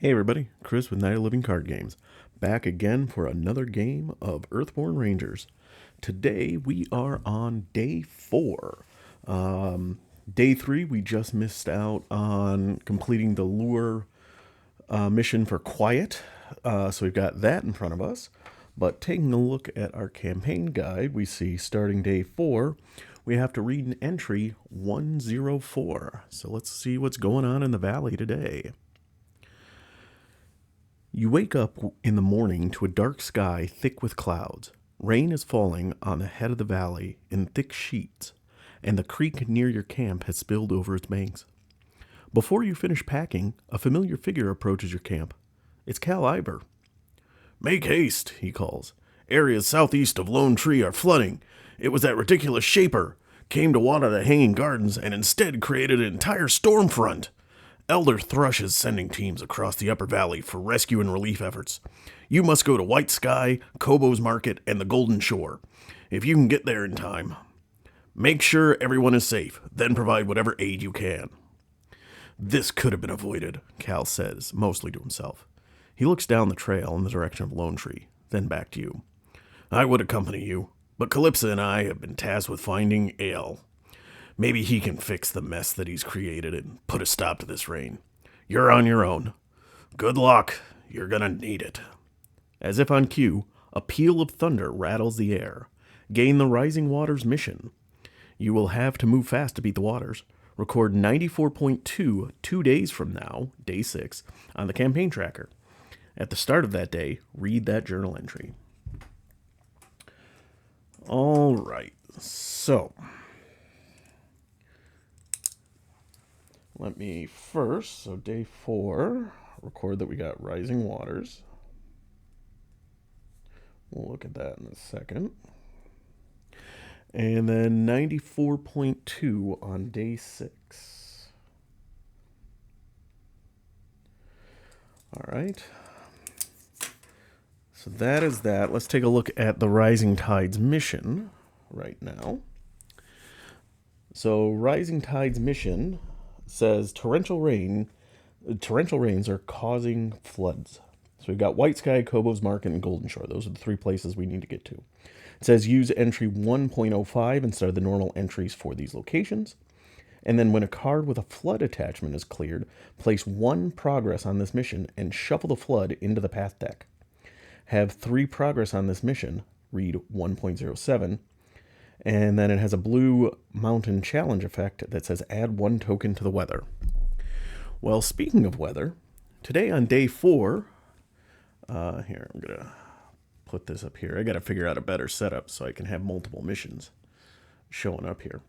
Hey everybody, Chris with Night of Living Card Games, back again for another game of Earthborne Rangers. Today we are on day 4. Day 3 we just missed out on completing the lure mission for Quiet, so we've got that in front of us. But taking a look at our campaign guide, we see starting day 4, we have to read an entry 104. So let's see what's going on in the valley today. You wake up in the morning to a dark sky thick with clouds. Rain is falling on the head of the valley in thick sheets, and the creek near your camp has spilled over its banks. Before you finish packing, a familiar figure approaches your camp. It's Cal Ivor. "Make haste," he calls. "Areas southeast of Lone Tree are flooding. It was that ridiculous Shaper. Came to water the hanging gardens and instead created an entire storm front. Elder Thrush is sending teams across the upper valley for rescue and relief efforts. You must go to White Sky, Kobo's Market, and the Golden Shore, if you can get there in time. Make sure everyone is safe, then provide whatever aid you can." "This could have been avoided," Cal says, mostly to himself. He looks down the trail in the direction of Lone Tree, then back to you. "I would accompany you, but Calypsa and I have been tasked with finding Ale. Maybe he can fix the mess that he's created and put a stop to this rain. You're on your own. Good luck. You're gonna need it." As if on cue, a peal of thunder rattles the air. Gain the Rising Waters mission. You will have to move fast to beat the waters. Record 94.2 2 days from now, day 6, on the campaign tracker. At the start of that day, read that journal entry. All right, so let me first, so day 4, record that we got Rising Waters. We'll look at that in a second. And then 94.2 on day 6. All right. So that is that. Let's take a look at the Rising Tides mission right now. So Rising Tides mission says torrential rains are causing floods. So we've got White Sky, Kobo's Market, and Golden Shore. Those are the 3 places we need to get to. It says use entry 1.05 instead of the normal entries for these locations. And then when a card with a flood attachment is cleared, place 1 progress on this mission and shuffle the flood into the path deck. Have 3 progress on this mission, read 1.07. And then it has a blue mountain challenge effect that says add 1 token to the weather. Well, speaking of weather, today on day 4, here, I'm going to put this up here. I got to figure out a better setup so I can have multiple missions showing up here.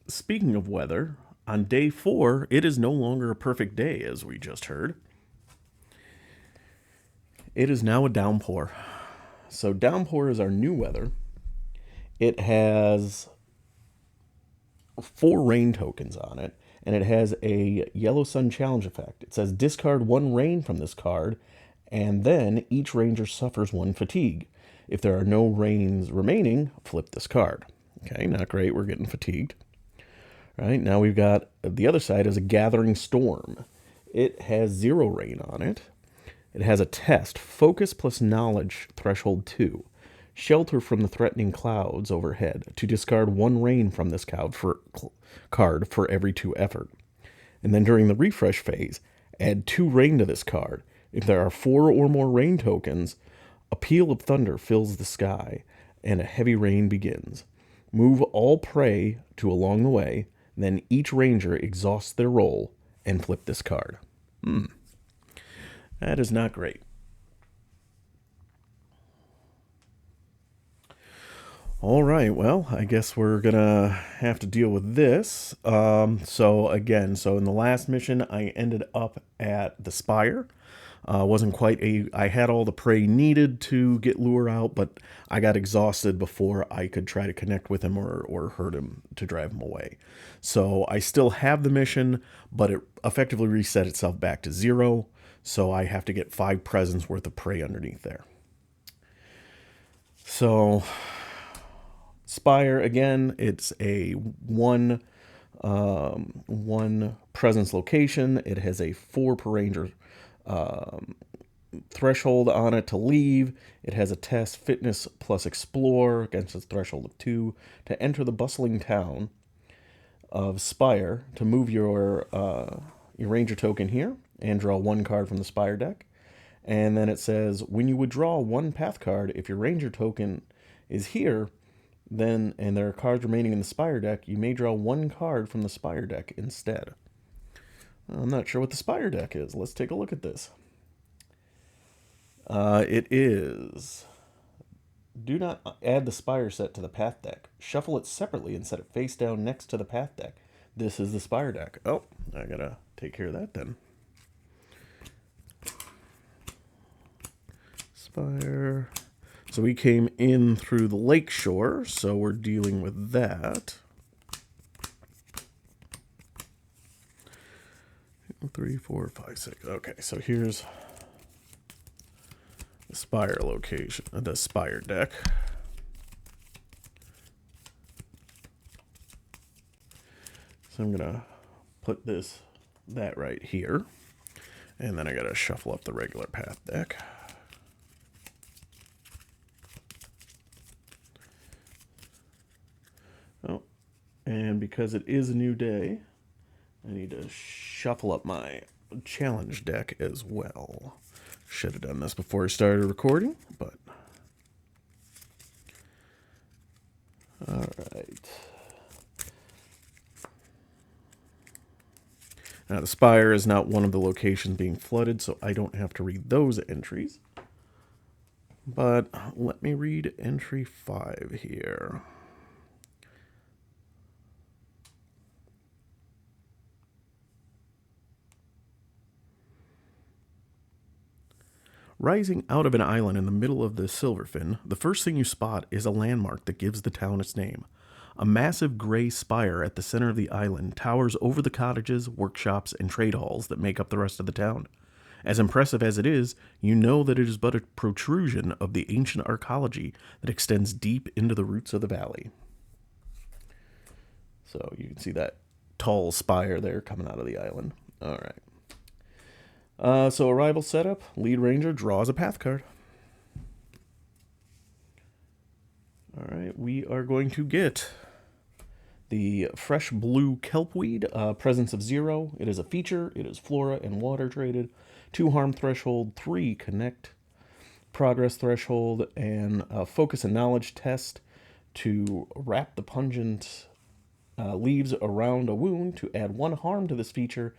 Speaking of weather, on day 4, it is no longer a perfect day, as we just heard. It is now a downpour. So downpour is our new weather. It has 4 rain tokens on it, and it has a yellow sun challenge effect. It says discard 1 rain from this card, and then each ranger suffers 1 fatigue. If there are no rains remaining, flip this card. Okay, not great. We're getting fatigued. All right, now we've got the other side is a gathering storm. It has 0 rain on it. It has a test, focus plus knowledge threshold 2. Shelter from the threatening clouds overhead to discard 1 rain from this card for every 2 effort. And then during the refresh phase, add 2 rain to this card. If there are 4 or more rain tokens, a peal of thunder fills the sky and a heavy rain begins. Move all prey to along the way, then each ranger exhausts their roll and flip this card. That is not great. All right, well, I guess we're going to have to deal with this. So in the last mission, I ended up at the Spire. Wasn't quite I had all the prey needed to get Lure out, but I got exhausted before I could try to connect with him or hurt him to drive him away. So I still have the mission, but it effectively reset itself back to 0. So I have to get 5 presents worth of prey underneath there. So Spire, again, it's a 1 1 presence location. It has a 4 per ranger threshold on it to leave. It has a test fitness plus explore against its threshold of 2 to enter the bustling town of Spire, to move your ranger token here and draw 1 card from the Spire deck. And then it says when you would draw 1 path card, if your ranger token is here, then and there are cards remaining in the Spire deck, you may draw 1 card from the Spire deck instead. I'm not sure what the Spire deck is. Let's take a look at this. It is: do not add the Spire set to the Path deck. Shuffle it separately and set it face down next to the Path deck. This is the Spire deck. Oh, I gotta take care of that then. Spire. So we came in through the lakeshore, so we're dealing with that. 3, 4, 5, 6. Okay, so here's the Spire location, the Spire deck. So I'm gonna put that right here, and then I gotta shuffle up the regular path deck. Oh, and because it is a new day, I need to shuffle up my challenge deck as well. Should have done this before I started recording, but all right. Now the Spire is not one of the locations being flooded, so I don't have to read those entries. But let me read entry 5 here. Rising out of an island in the middle of the Silverfin, the first thing you spot is a landmark that gives the town its name. A massive gray spire at the center of the island towers over the cottages, workshops, and trade halls that make up the rest of the town. As impressive as it is, you know that it is but a protrusion of the ancient archaeology that extends deep into the roots of the valley. So you can see that tall spire there coming out of the island. All right. So arrival setup, lead ranger draws a path card. All right, we are going to get the fresh blue kelpweed, presence of 0. It is a feature. It is flora and water traded. 2 harm threshold, 3 connect progress threshold, and focus and knowledge test to wrap the pungent leaves around a wound to add 1 harm to this feature,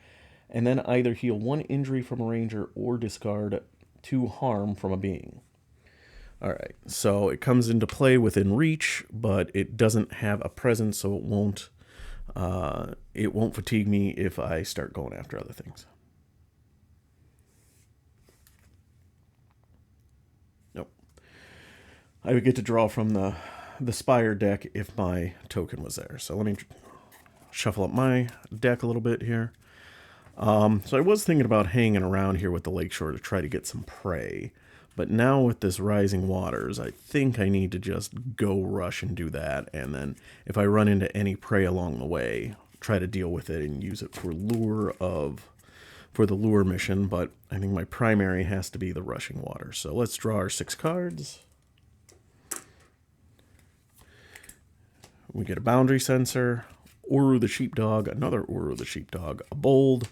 and then either heal 1 injury from a ranger or discard 2 harm from a being. All right, so it comes into play within reach, but it doesn't have a presence, so it won't fatigue me if I start going after other things. Nope. I would get to draw from the Spire deck if my token was there. So let me shuffle up my deck a little bit here. So I was thinking about hanging around here with the lakeshore to try to get some prey. But now with this rising waters, I think I need to just go rush and do that. And then if I run into any prey along the way, try to deal with it and use it for the lure mission. But I think my primary has to be the rushing water. So let's draw our 6 cards. We get a boundary sensor, Uru the sheepdog, another Uru the sheepdog, a bold,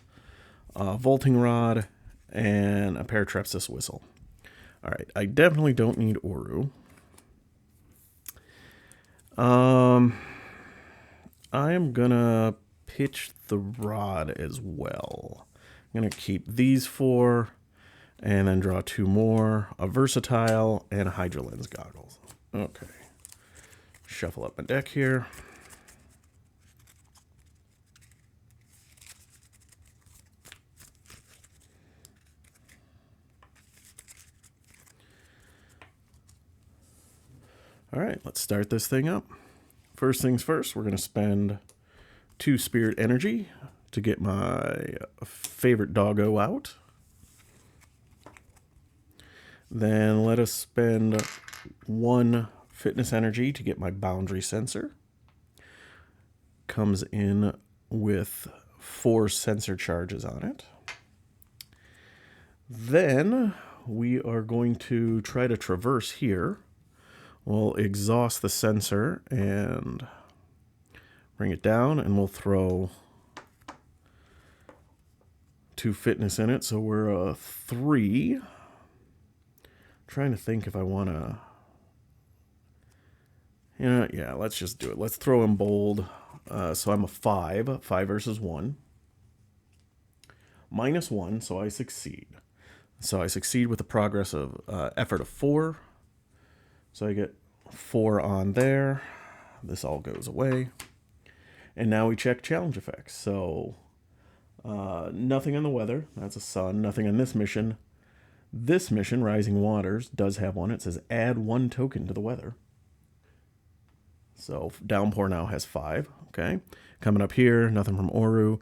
a vaulting rod, and a paratrepsis whistle. All right, I definitely don't need Uru. I am gonna pitch the rod as well. I'm gonna keep these 4, and then draw 2 more: a versatile and a Hydra lens goggles. Okay, shuffle up my deck here. All right, let's start this thing up. First things first, we're going to spend 2 spirit energy to get my favorite doggo out. Then let us spend 1 fitness energy to get my boundary sensor. Comes in with 4 sensor charges on it. Then we are going to try to traverse here. We'll exhaust the sensor and bring it down, and we'll throw 2 fitness in it, so we're a 3. Trying to think if I want to... Yeah, let's just do it. Let's throw in bold. So I'm a 5. 5 versus 1. -1, so I succeed. So I succeed with a progress of effort of 4. So I get 4 on there. This all goes away. And now we check challenge effects. So nothing on the weather. That's a sun. Nothing on this mission. This mission, Rising Waters, does have one. It says add 1 token to the weather. So Downpour now has 5. Okay. Coming up here, nothing from Oru.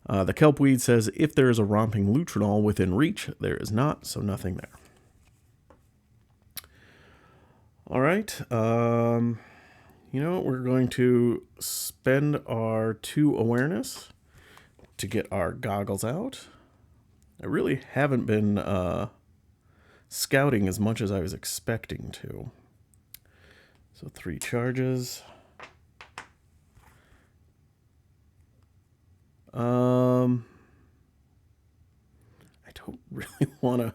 The Kelpweed says if there is a romping Lutrinol within reach, there is not, so nothing there. All right. We're going to spend our 2 awareness to get our goggles out. I really haven't been scouting as much as I was expecting to. So 3 charges. I don't really want to...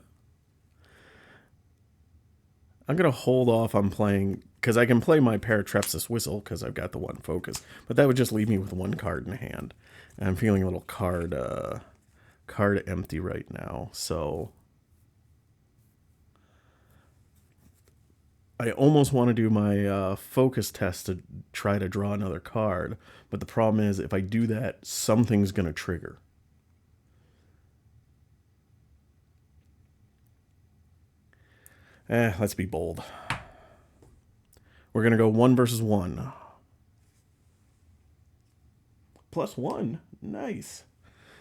I'm going to hold off on playing, because I can play my Paratrepsis Whistle, because I've got the 1 focus, but that would just leave me with 1 card in hand. And I'm feeling a little card empty right now, so... I almost want to do my focus test to try to draw another card, but the problem is if I do that, something's going to trigger. Let's be bold. We're going to go 1 versus 1. +1. Nice.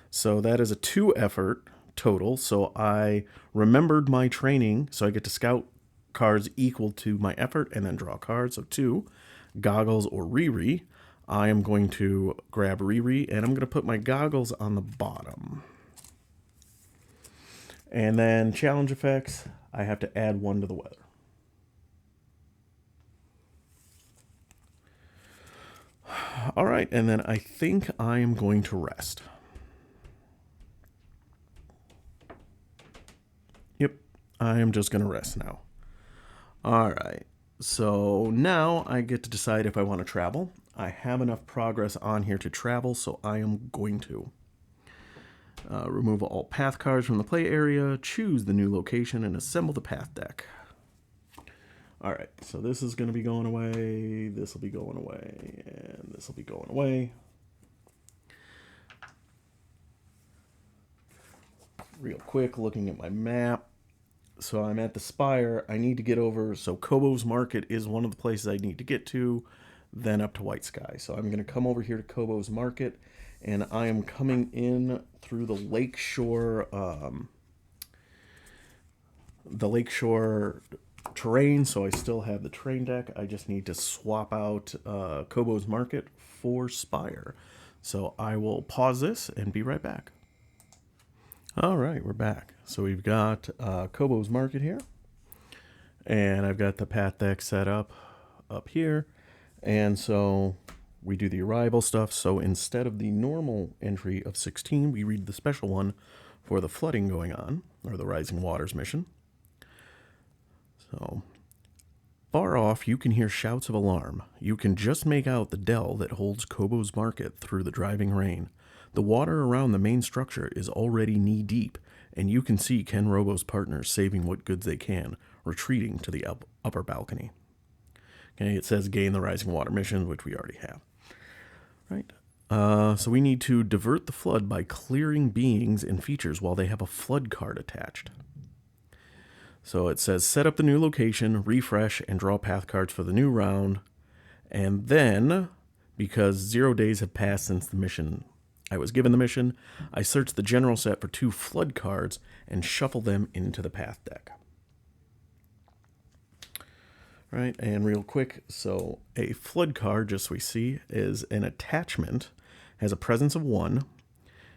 So that is a 2 effort total. So I remembered my training, so I get to scout cards equal to my effort and then draw cards. So 2 goggles or Riri. I am going to grab Riri and I'm going to put my goggles on the bottom. And then challenge effects, I have to add 1 to the weather. All right, and then I think I am going to rest. Yep, I am just going to rest now. All right, so now I get to decide if I want to travel. I have enough progress on here to travel, so I am going to. Remove all path cards from the play area, choose the new location, and assemble the path deck. All right, so this is going to be going away, this will be going away, and this will be going away. Real quick, looking at my map. So I'm at the Spire. I need to get over. So Kobo's Market is one of the places I need to get to, then up to White Sky. So I'm going to come over here to Kobo's Market, and I am coming in through the Lakeshore terrain. So I still have the terrain deck. I just need to swap out Kobo's Market for Spire. So I will pause this and be right back. All right, we're back. So we've got Kobo's Market here, and I've got the path deck set up here, and so we do the arrival stuff. So instead of the normal entry of 16, we read the special one for the flooding going on, or the Rising Waters mission. So far off, you can hear shouts of alarm. You can just make out the dell that holds Kobo's Market through the driving rain. The water around the main structure is already knee-deep, and you can see Ken Robo's partners saving what goods they can, retreating to the upper balcony. Okay, it says gain the Rising Water mission, which we already have. Right. So we need to divert the flood by clearing beings and features while they have a flood card attached. So it says set up the new location, refresh, and draw path cards for the new round. And then, because 0 days have passed since the mission... I was given the mission, I search the general set for 2 flood cards and shuffle them into the path deck. Right, and real quick, so a flood card, just so we see, is an attachment, has a presence of 1. It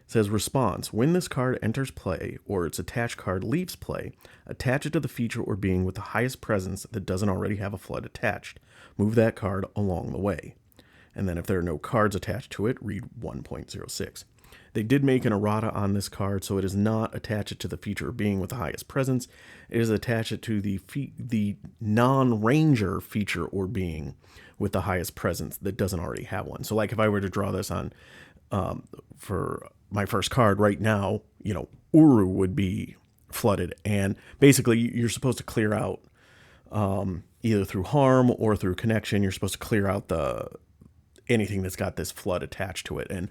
says response. When this card enters play or its attached card leaves play, attach it to the feature or being with the highest presence that doesn't already have a flood attached. Move that card along the way. And then if there are no cards attached to it, read 1.06. They did make an errata on this card, so it is not attach it to the feature or being with the highest presence. It is attach it to the non-ranger feature or being with the highest presence that doesn't already have one. So like if I were to draw this on for my first card right now, Uru would be flooded. And basically you're supposed to clear out either through harm or through connection. You're supposed to clear out anything that's got this flood attached to it. And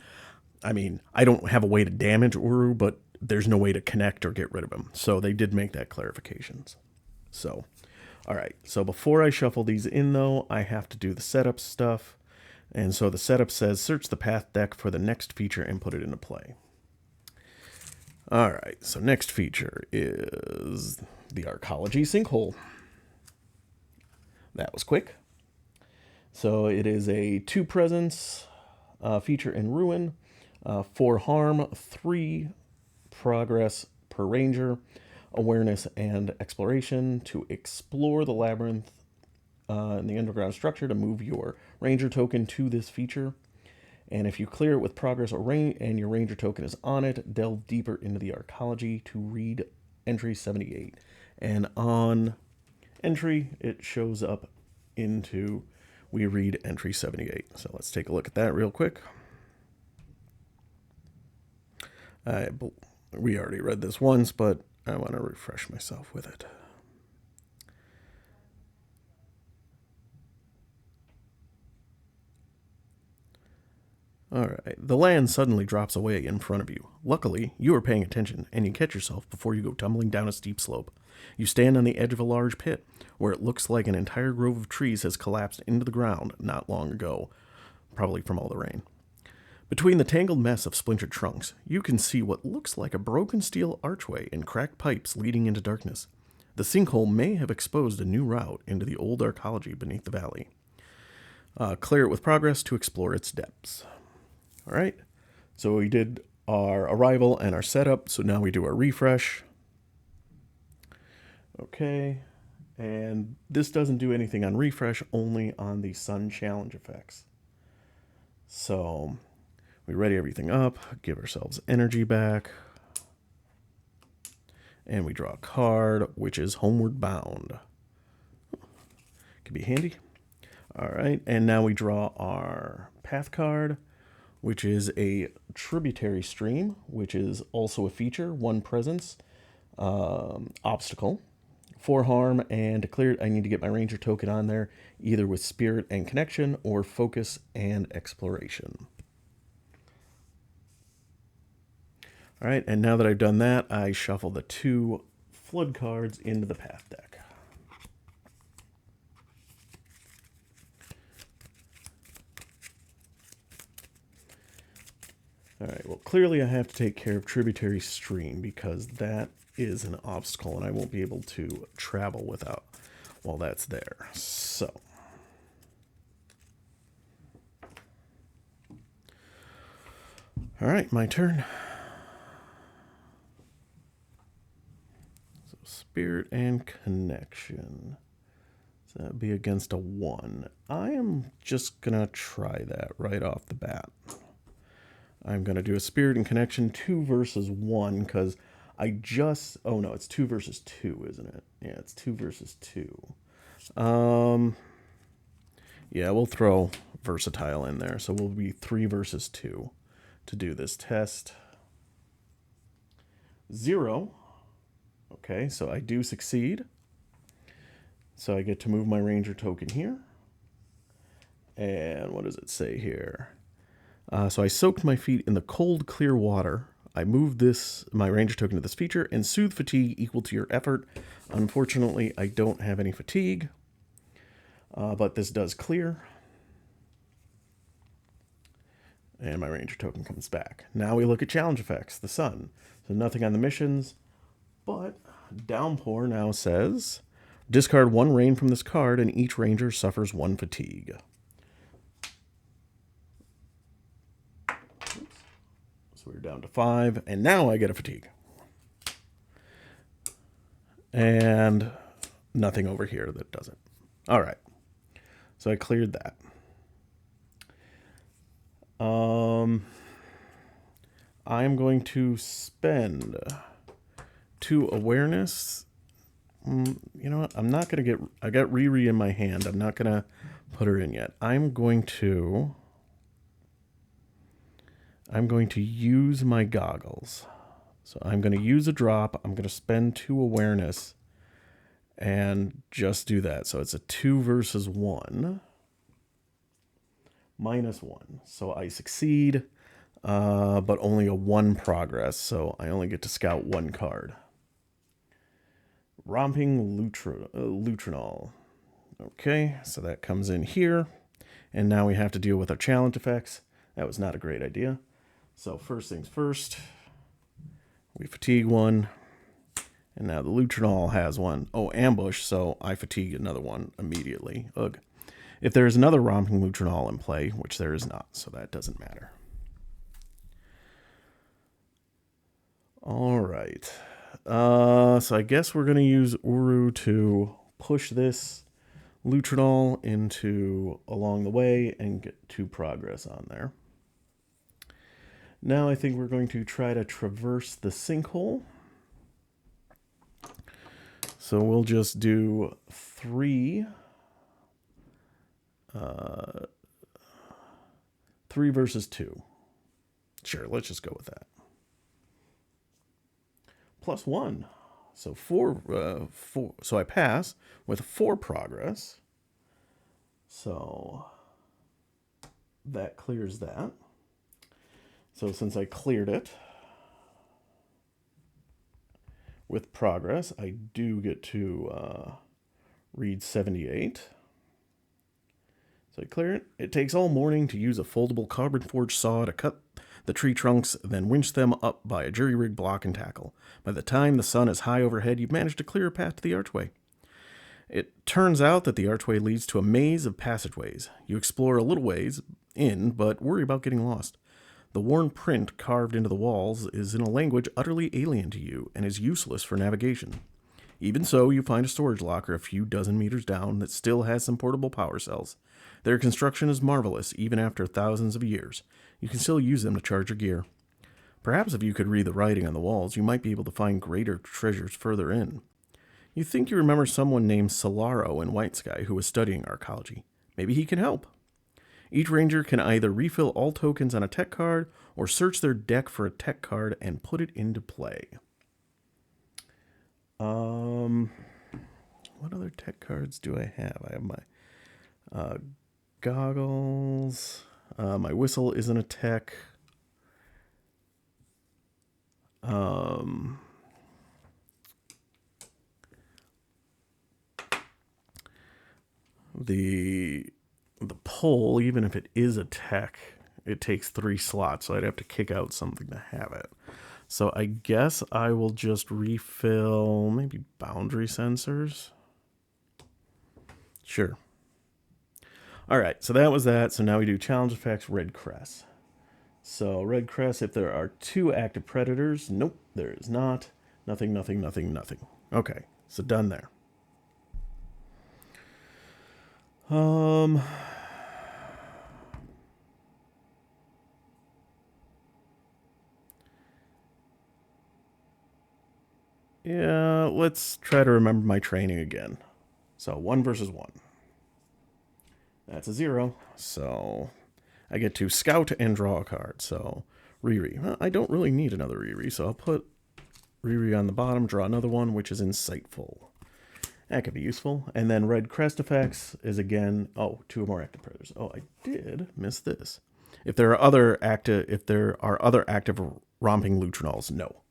I mean, I don't have a way to damage Uru, but there's no way to connect or get rid of him. So they did make that clarifications. So, all right. So before I shuffle these in, though, I have to do the setup stuff. And so the setup says, search the path deck for the next feature and put it into play. All right. So next feature is the Arcology Sinkhole. That was quick. So it is a 2 presence feature in Ruin. 4 harm, 3 progress per ranger, awareness and exploration to explore the labyrinth in the underground structure to move your ranger token to this feature. And if you clear it with progress or and your ranger token is on it, delve deeper into the arcology to read entry 78. And on entry, it shows up into we read entry 78. So let's take a look at that real quick. We already read this once, but I want to refresh myself with it. All right. The land suddenly drops away in front of you. Luckily, you are paying attention, and you catch yourself before you go tumbling down a steep slope. You stand on the edge of a large pit, where it looks like an entire grove of trees has collapsed into the ground not long ago, probably from all the rain. Between the tangled mess of splintered trunks, you can see what looks like a broken steel archway and cracked pipes leading into darkness. The sinkhole may have exposed a new route into the old arcology beneath the valley. Clear it with progress to explore its depths. All right, so we did our arrival and our setup, so now we do our refresh. Okay, and this doesn't do anything on refresh, only on the sun challenge effects. So we ready everything up, give ourselves energy back, and we draw a card, which is Homeward Bound. Could be handy. All right, and now we draw our path card, which is a tributary stream, which is also a feature, 1 presence, obstacle, 4 harm, and to clear it, I need to get my ranger token on there, either with spirit and connection or focus and exploration. All right, and now that I've done that, I shuffle the 2 flood cards into the path deck. All right, well, clearly I have to take care of Tributary Stream because that is an obstacle and I won't be able to travel without while that's there. So, all right, my turn. So, Spirit and Connection. So that'd be against a 1. I am just going to try that right off the bat. I'm going to do a Spirit and Connection 2 versus 1 because I just... Oh, no, it's 2 versus 2, isn't it? Yeah, it's 2 versus 2. Yeah, we'll throw Versatile in there. So we'll be 3 versus 2 to do this test. 0. Okay, so I do succeed. So I get to move my Ranger token here. And what does it say here? So I soaked my feet in the cold, clear water. I moved my Ranger token to this feature and soothe fatigue equal to your effort. Unfortunately, I don't have any fatigue, but this does clear. And my Ranger token comes back. Now we look at challenge effects, the sun. So nothing on the missions, but Downpour now says, discard 1 rain from this card and each Ranger suffers 1 fatigue. So we're down to 5, and now I get a fatigue. And nothing over here that doesn't. All right. So I cleared that. I'm going to spend 2 awareness. You know what? I'm not going to get... I got Riri in my hand. I'm not going to put her in yet. I'm going to use my goggles. So I'm going to use a drop. I'm going to spend 2 awareness and just do that. So it's a 2 versus 1. -1. So I succeed, but only a 1 progress. So I only get to scout 1 card. Romping Lutrinol. Okay, so that comes in here. And now we have to deal with our challenge effects. That was not a great idea. So first things first, we fatigue 1. And now the Lutrinol has 1. Oh, ambush, so I fatigue another 1 immediately. Ugh. If there is another Romping Lutrinol in play, which there is not, so that doesn't matter. All right. So I guess we're going to use Uru to push this Lutrinol into along the way and get 2 progress on there. Now I think we're going to try to traverse the sinkhole. So we'll just do 3. 3 versus 2. Sure, let's just go with that. +1. So 4, 4. So I pass with 4 progress. So that clears that. So since I cleared it with progress, I do get to read 78. So I clear it. It takes all morning to use a foldable carbon forged saw to cut the tree trunks, then winch them up by a jury-rig block and tackle. By the time the sun is high overhead, you've managed to clear a path to the archway. It turns out that the archway leads to a maze of passageways. You explore a little ways in, but worry about getting lost. The worn print carved into the walls is in a language utterly alien to you and is useless for navigation. Even so, you find a storage locker a few dozen meters down that still has some portable power cells. Their construction is marvelous, even after thousands of years. You can still use them to charge your gear. Perhaps if you could read the writing on the walls, you might be able to find greater treasures further in. You think you remember someone named Solaro in White Sky who was studying archaeology. Maybe he can help. Each ranger can either refill all tokens on a tech card or search their deck for a tech card and put it into play. What other tech cards do I have? I have my goggles. My whistle isn't a tech. The pole, even if it is a tech, it takes 3 slots, so I'd have to kick out something to have it. So I guess I will just refill maybe boundary sensors. Sure. All right, so that was that. So now we do challenge effects, red crest. So red crest, if there are 2 active predators, nope, there is not. Nothing, nothing, nothing, nothing. Okay, so done there. Yeah, let's try to remember my training again. So 1 versus 1. That's a 0. So I get to scout and draw a card. So Riri. Well, I don't really need another Riri, so I'll put Riri on the bottom, draw another one, which is insightful. That could be useful. And then red crest effects is again, 2 more active predators. Oh, I did miss this. If there are other active romping Lutrinols, no.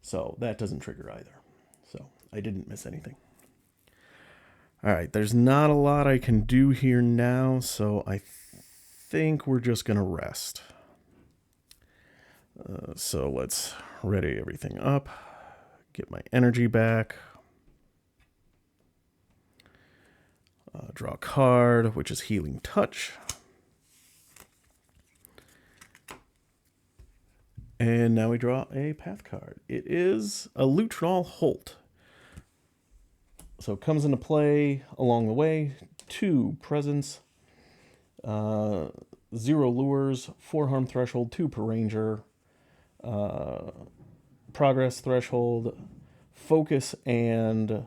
So that doesn't trigger either. So I didn't miss anything. All right, there's not a lot I can do here now, so I think we're just going to rest. So let's ready everything up, get my energy back. Draw a card, which is Healing Touch. And now we draw a path card. It is a Lutronal Holt. So it comes into play along the way. 2 presence, 0 lures, 4 harm threshold, 2 per ranger, progress threshold, focus and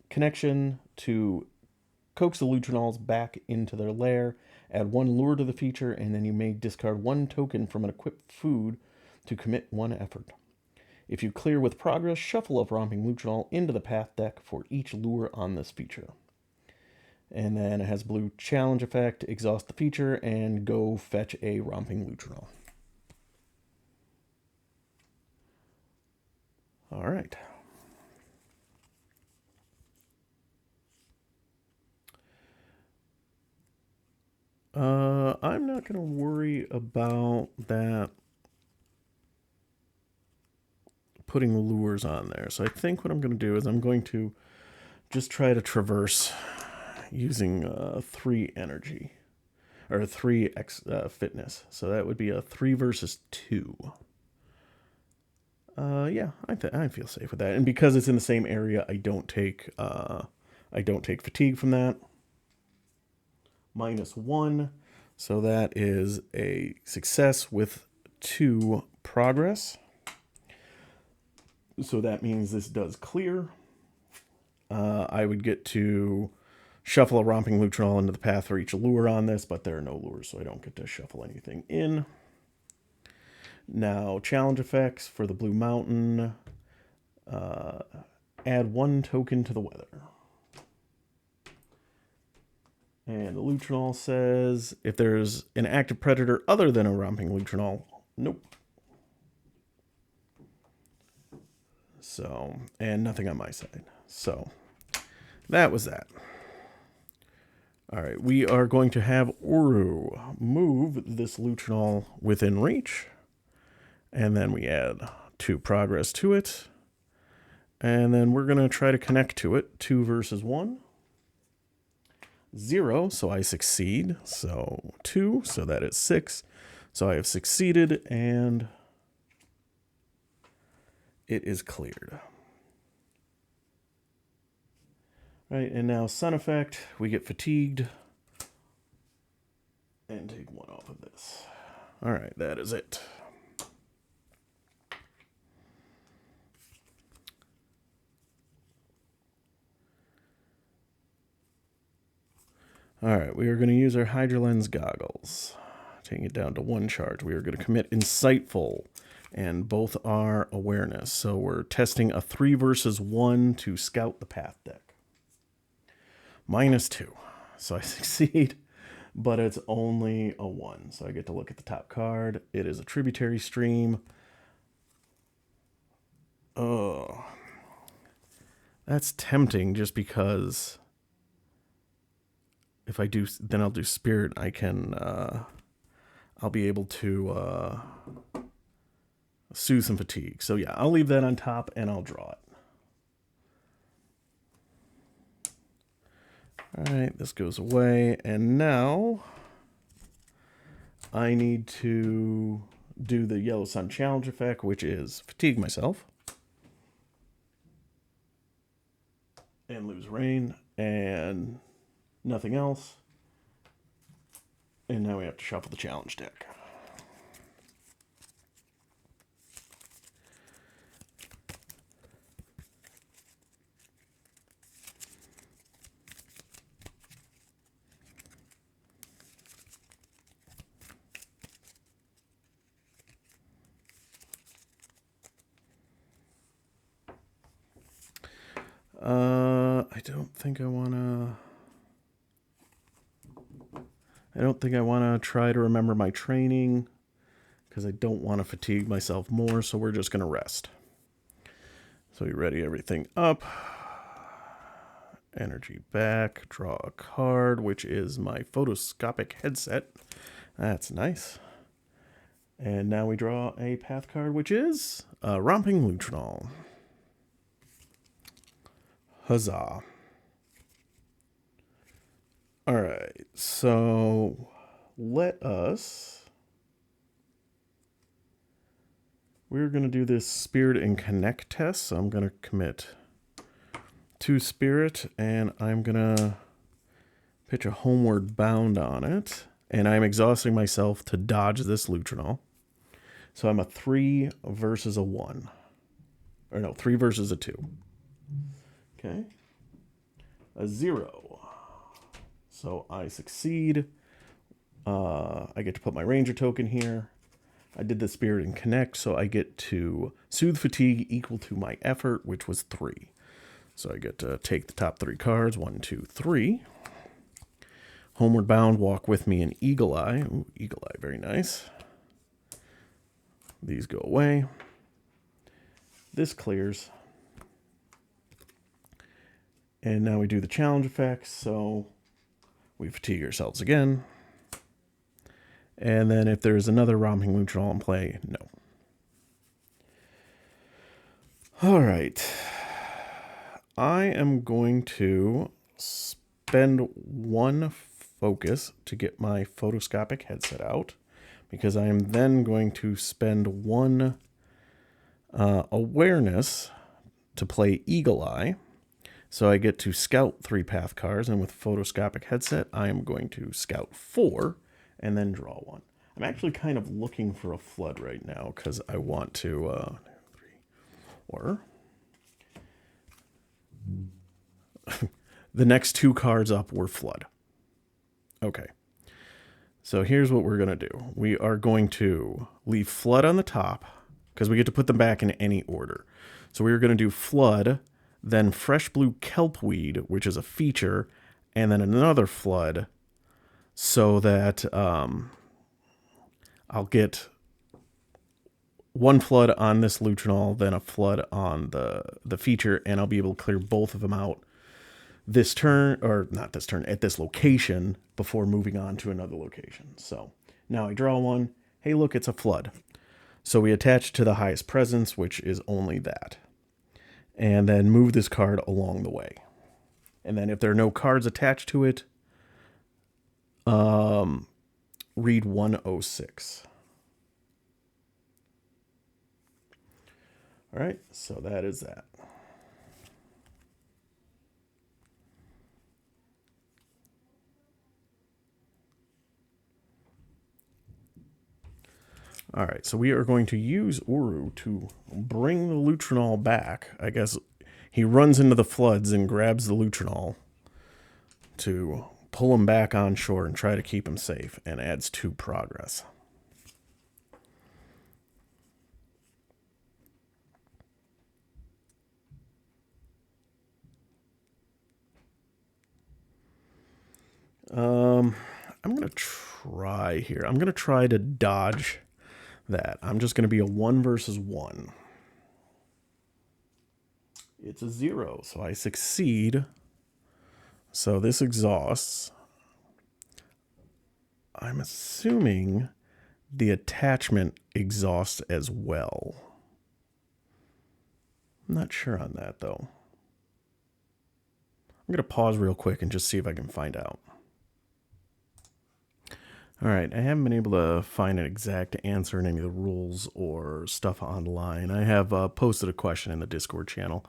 connection to coax the Lutronals back into their lair. Add 1 lure to the feature, and then you may discard 1 token from an equipped food to commit 1 effort. If you clear with progress, shuffle a Romping Lutronal into the path deck for each lure on this feature. And then it has blue challenge effect, exhaust the feature, and go fetch a Romping Lutronal. All right. I'm not going to worry about that putting lures on there. So I think what I'm going to do is I'm going to just try to traverse using 3 energy, or 3 fitness. So that would be a 3 versus 2. Yeah, I feel safe with that. And because it's in the same area, I don't take fatigue from that. -1. So that is a success with 2 progress. So that means this does clear. I would get to shuffle a Romping Lutronal into the path for each lure on this, but there are no lures, so I don't get to shuffle anything in. Now, challenge effects for the Blue Mountain. Add 1 token to the weather. And the Lutronal says, if there's an active predator other than a Romping Lutronal, nope. So, and nothing on my side. So, that was that. All right, we are going to have Uru move this Lutronal within reach. And then we add 2 progress to it. And then we're going to try to connect to it. 2 versus 1. 0, so I succeed. So 2, so that is 6. So I have succeeded, and it is cleared. Right, and now sun effect, we get fatigued. And take 1 off of this. All right, that is it. All right, we are going to use our Hydra Lens goggles. Taking it down to 1 charge. We are going to commit Insightful, and both are awareness. So we're testing a 3 versus 1 to scout the path deck. -2. So I succeed, but it's only a 1. So I get to look at the top card. It is a tributary stream. Oh, that's tempting just because if I do, then I'll do Spirit. I can, I'll be able to soothe some fatigue. So yeah, I'll leave that on top and I'll draw it. All right, this goes away. And now I need to do the Yellow Sun Challenge effect, which is fatigue myself. And lose rain and nothing else. And now we have to shuffle the challenge deck. I don't think I want to try to remember my training because I don't want to fatigue myself more, so we're just going to rest. So we ready everything up. Energy back, draw a card, which is my photoscopic headset. That's nice. And now we draw a path card, which is a Romping Lutronal. Huzzah. All right, so let us we're going to do this Spirit and Connect test. So I'm going to commit 2 Spirit, and I'm going to pitch a Homeward Bound on it. And I'm exhausting myself to dodge this Lutrinol. So I'm a 3 versus a 1. Or no, 3 versus a 2. Okay. A 0. So I succeed. I get to put my Ranger token here. I did the Spirit and Connect, so I get to soothe fatigue equal to my effort, which was 3. So I get to take the top 3 cards. 1, 2, 3. Homeward Bound, Walk With Me, and Eagle Eye. Ooh, Eagle Eye, very nice. These go away. This clears. And now we do the challenge effects, so we fatigue ourselves again. And then if there's another Romping Lutrinol in play, no. All right. I am going to spend 1 focus to get my photoscopic headset out, because I am then going to spend 1 awareness to play Eagle Eye. So I get to scout 3 path cards, and with photoscopic headset, I am going to scout 4 and then draw 1. I'm actually kind of looking for a flood right now because I want to, 3, or the next 2 cards up were flood. Okay. So here's what we're going to do. We are going to leave flood on the top because we get to put them back in any order. So we are going to do flood, then fresh blue kelpweed, which is a feature, and then another flood, so that I'll get 1 flood on this Lutrinol, then a flood on the feature, and I'll be able to clear both of them out this turn, or not this turn, at this location before moving on to another location. So now I draw 1. Hey, look, it's a flood. So we attach to the highest presence, which is only that. And then move this card along the way. And then if there are no cards attached to it, read 106. All right, so that is that. All right, so we are going to use Uru to bring the Lutrinol back. I guess he runs into the floods and grabs the Lutrinol to pull him back on shore and try to keep him safe, and adds 2 progress. I'm going to try here. I'm going to try to dodge that. I'm just going to be a 1 versus 1. It's a 0, so I succeed. So this exhausts. I'm assuming the attachment exhausts as well. I'm not sure on that, though. I'm going to pause real quick and just see if I can find out. All right, I haven't been able to find an exact answer in any of the rules or stuff online. I have posted a question in the Discord channel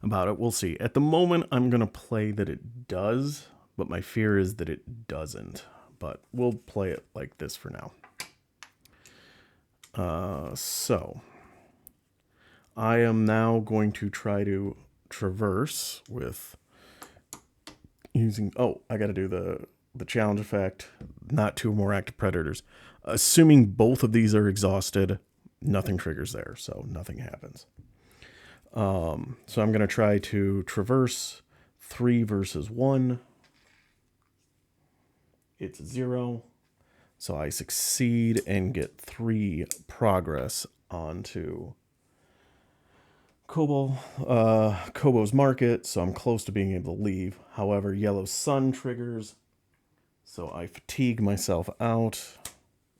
about it. We'll see. At the moment, I'm going to play that it does, but my fear is that it doesn't. But we'll play it like this for now. So I am now going to try to traverse with using... Oh, I got to do the challenge effect, not 2 more active predators. Assuming both of these are exhausted, nothing triggers there, so nothing happens. So I'm going to try to traverse 3 versus 1. It's 0. So I succeed and get 3 progress onto Kobo's Market, so I'm close to being able to leave. However, Yellow Sun triggers, so I fatigue myself out,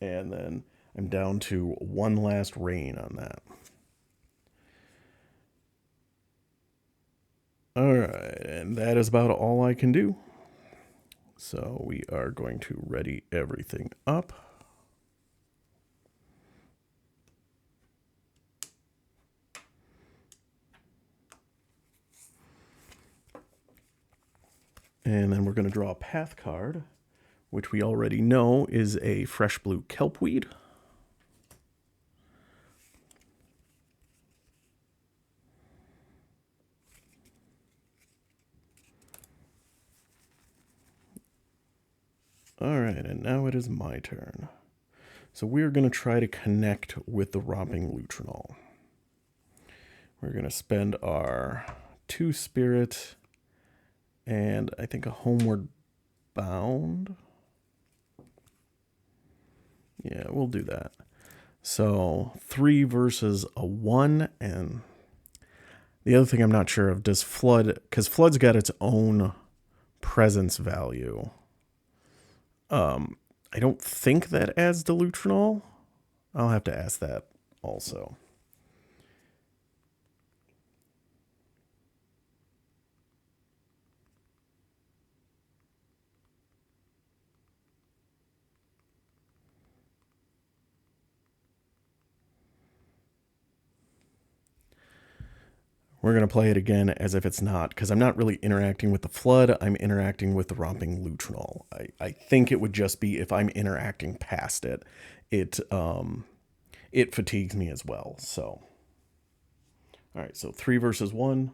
and then I'm down to 1 last rain on that. All right, and that is about all I can do. So we are going to ready everything up. And then we're going to draw a path card, which we already know is a fresh blue kelpweed. All right, and now it is my turn. So we're going to try to connect with the Romping Lutrinol. We're going to spend our 2 spirit and I think a Homeward Bound. Yeah, we'll do that. So 3 versus a 1, and the other thing I'm not sure of, does Flood, because Flood's got its own presence value. I don't think that adds to Lutrinol. I'll have to ask that also. We're going to play it again as if it's not, because I'm not really interacting with the Flood. I'm interacting with the Romping Lutrinol. I think it would just be if I'm interacting past it, it fatigues me as well. So, all right, so 3 versus 1,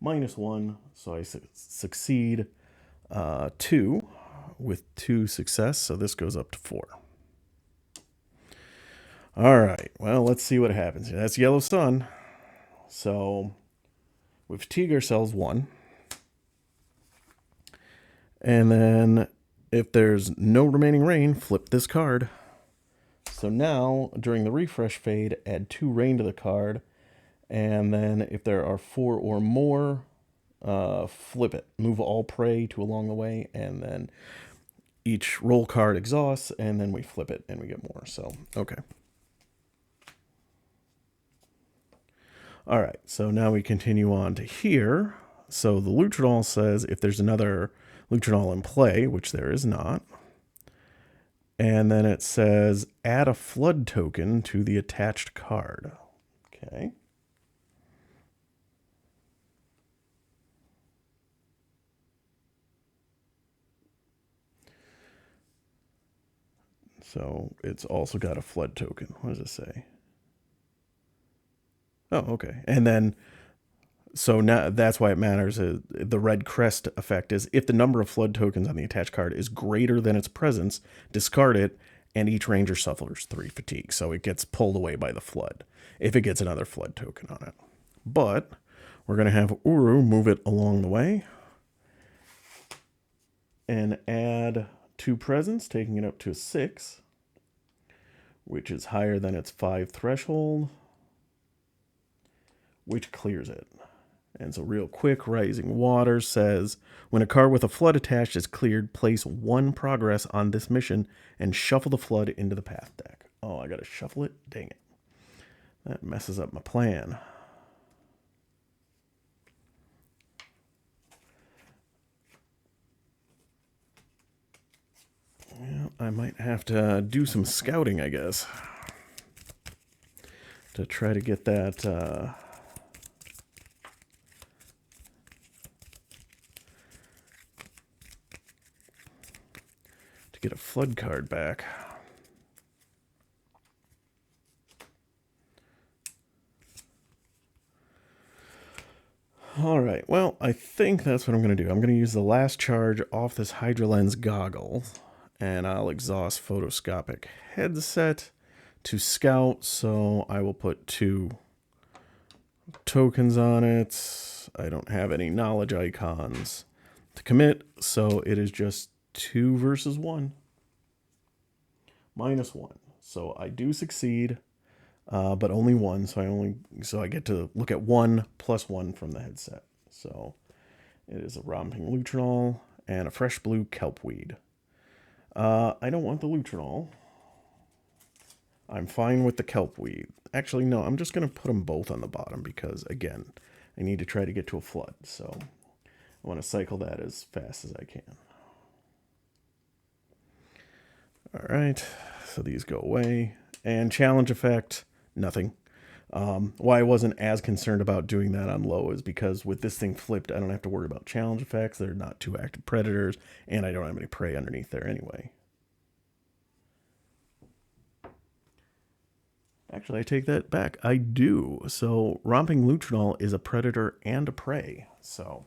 -1. So I succeed 2 with 2 success. So this goes up to 4. All right, well, let's see what happens here. That's Yellow Sun. So we fatigue ourselves 1. And then if there's no remaining rain, flip this card. So now, during the refresh fade, add 2 rain to the card. And then if there are 4 or more, flip it. Move all prey to along the way. And then each roll card exhausts. And then we flip it and we get more. So, okay. All right, so now we continue on to here. So the Lutrinol says if there's another Lutrinol in play, which there is not. And then it says add a Flood token to the attached card. Okay. So it's also got a Flood token. What does it say? Oh, okay. And then, so now that's why it matters. The red crest effect is if the number of Flood tokens on the attached card is greater than its presence, discard it, and each ranger suffers 3 fatigue. So it gets pulled away by the Flood if it gets another Flood token on it. But we're going to have Uru move it along the way and add 2 presence, taking it up to a 6, which is higher than its 5 threshold, which clears it. And so real quick, Rising Water says, when a card with a Flood attached is cleared, place 1 progress on this mission and shuffle the Flood into the path deck. Oh, I gotta shuffle it? Dang it. That messes up my plan. Well, I might have to do some scouting, I guess, to try to get that to get a Flood card back. All right, well, I think that's what I'm going to do. I'm going to use the last charge off this Hydra Lens goggle, and I'll exhaust photoscopic headset to scout, so I will put 2 tokens on it. I don't have any knowledge icons to commit, so it is just 2 versus 1. -1. So I do succeed, but only 1. So I get to look at 1 plus 1 from the headset. So it is a Romping Lutrinol and a fresh blue kelpweed. I don't want the Lutrinol. I'm fine with the kelpweed. Actually, no, I'm just going to put them both on the bottom because, again, I need to try to get to a Flood. So I want to cycle that as fast as I can. All right, so these go away. And challenge effect, nothing. Why I wasn't as concerned about doing that on low is because with this thing flipped, I don't have to worry about challenge effects. They're not two active predators, and I don't have any prey underneath there anyway. Actually, I take that back. I do. So Romping Lutrinol is a predator and a prey. So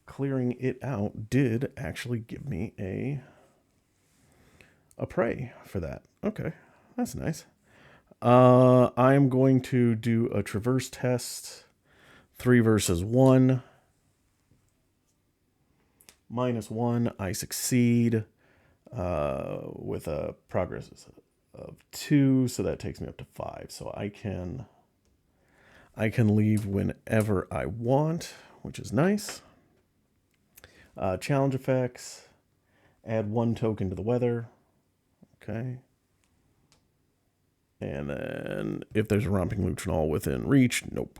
clearing it out did actually give me a prey for that. Okay, that's nice. I'm going to do a traverse test. 3 versus 1. -1. I succeed with a progress of 2, so that takes me up to 5. So I can leave whenever I want, which is nice. Challenge effects. Add 1 token to the weather. Okay. And then if there's a Romping Lutrinol within reach, nope.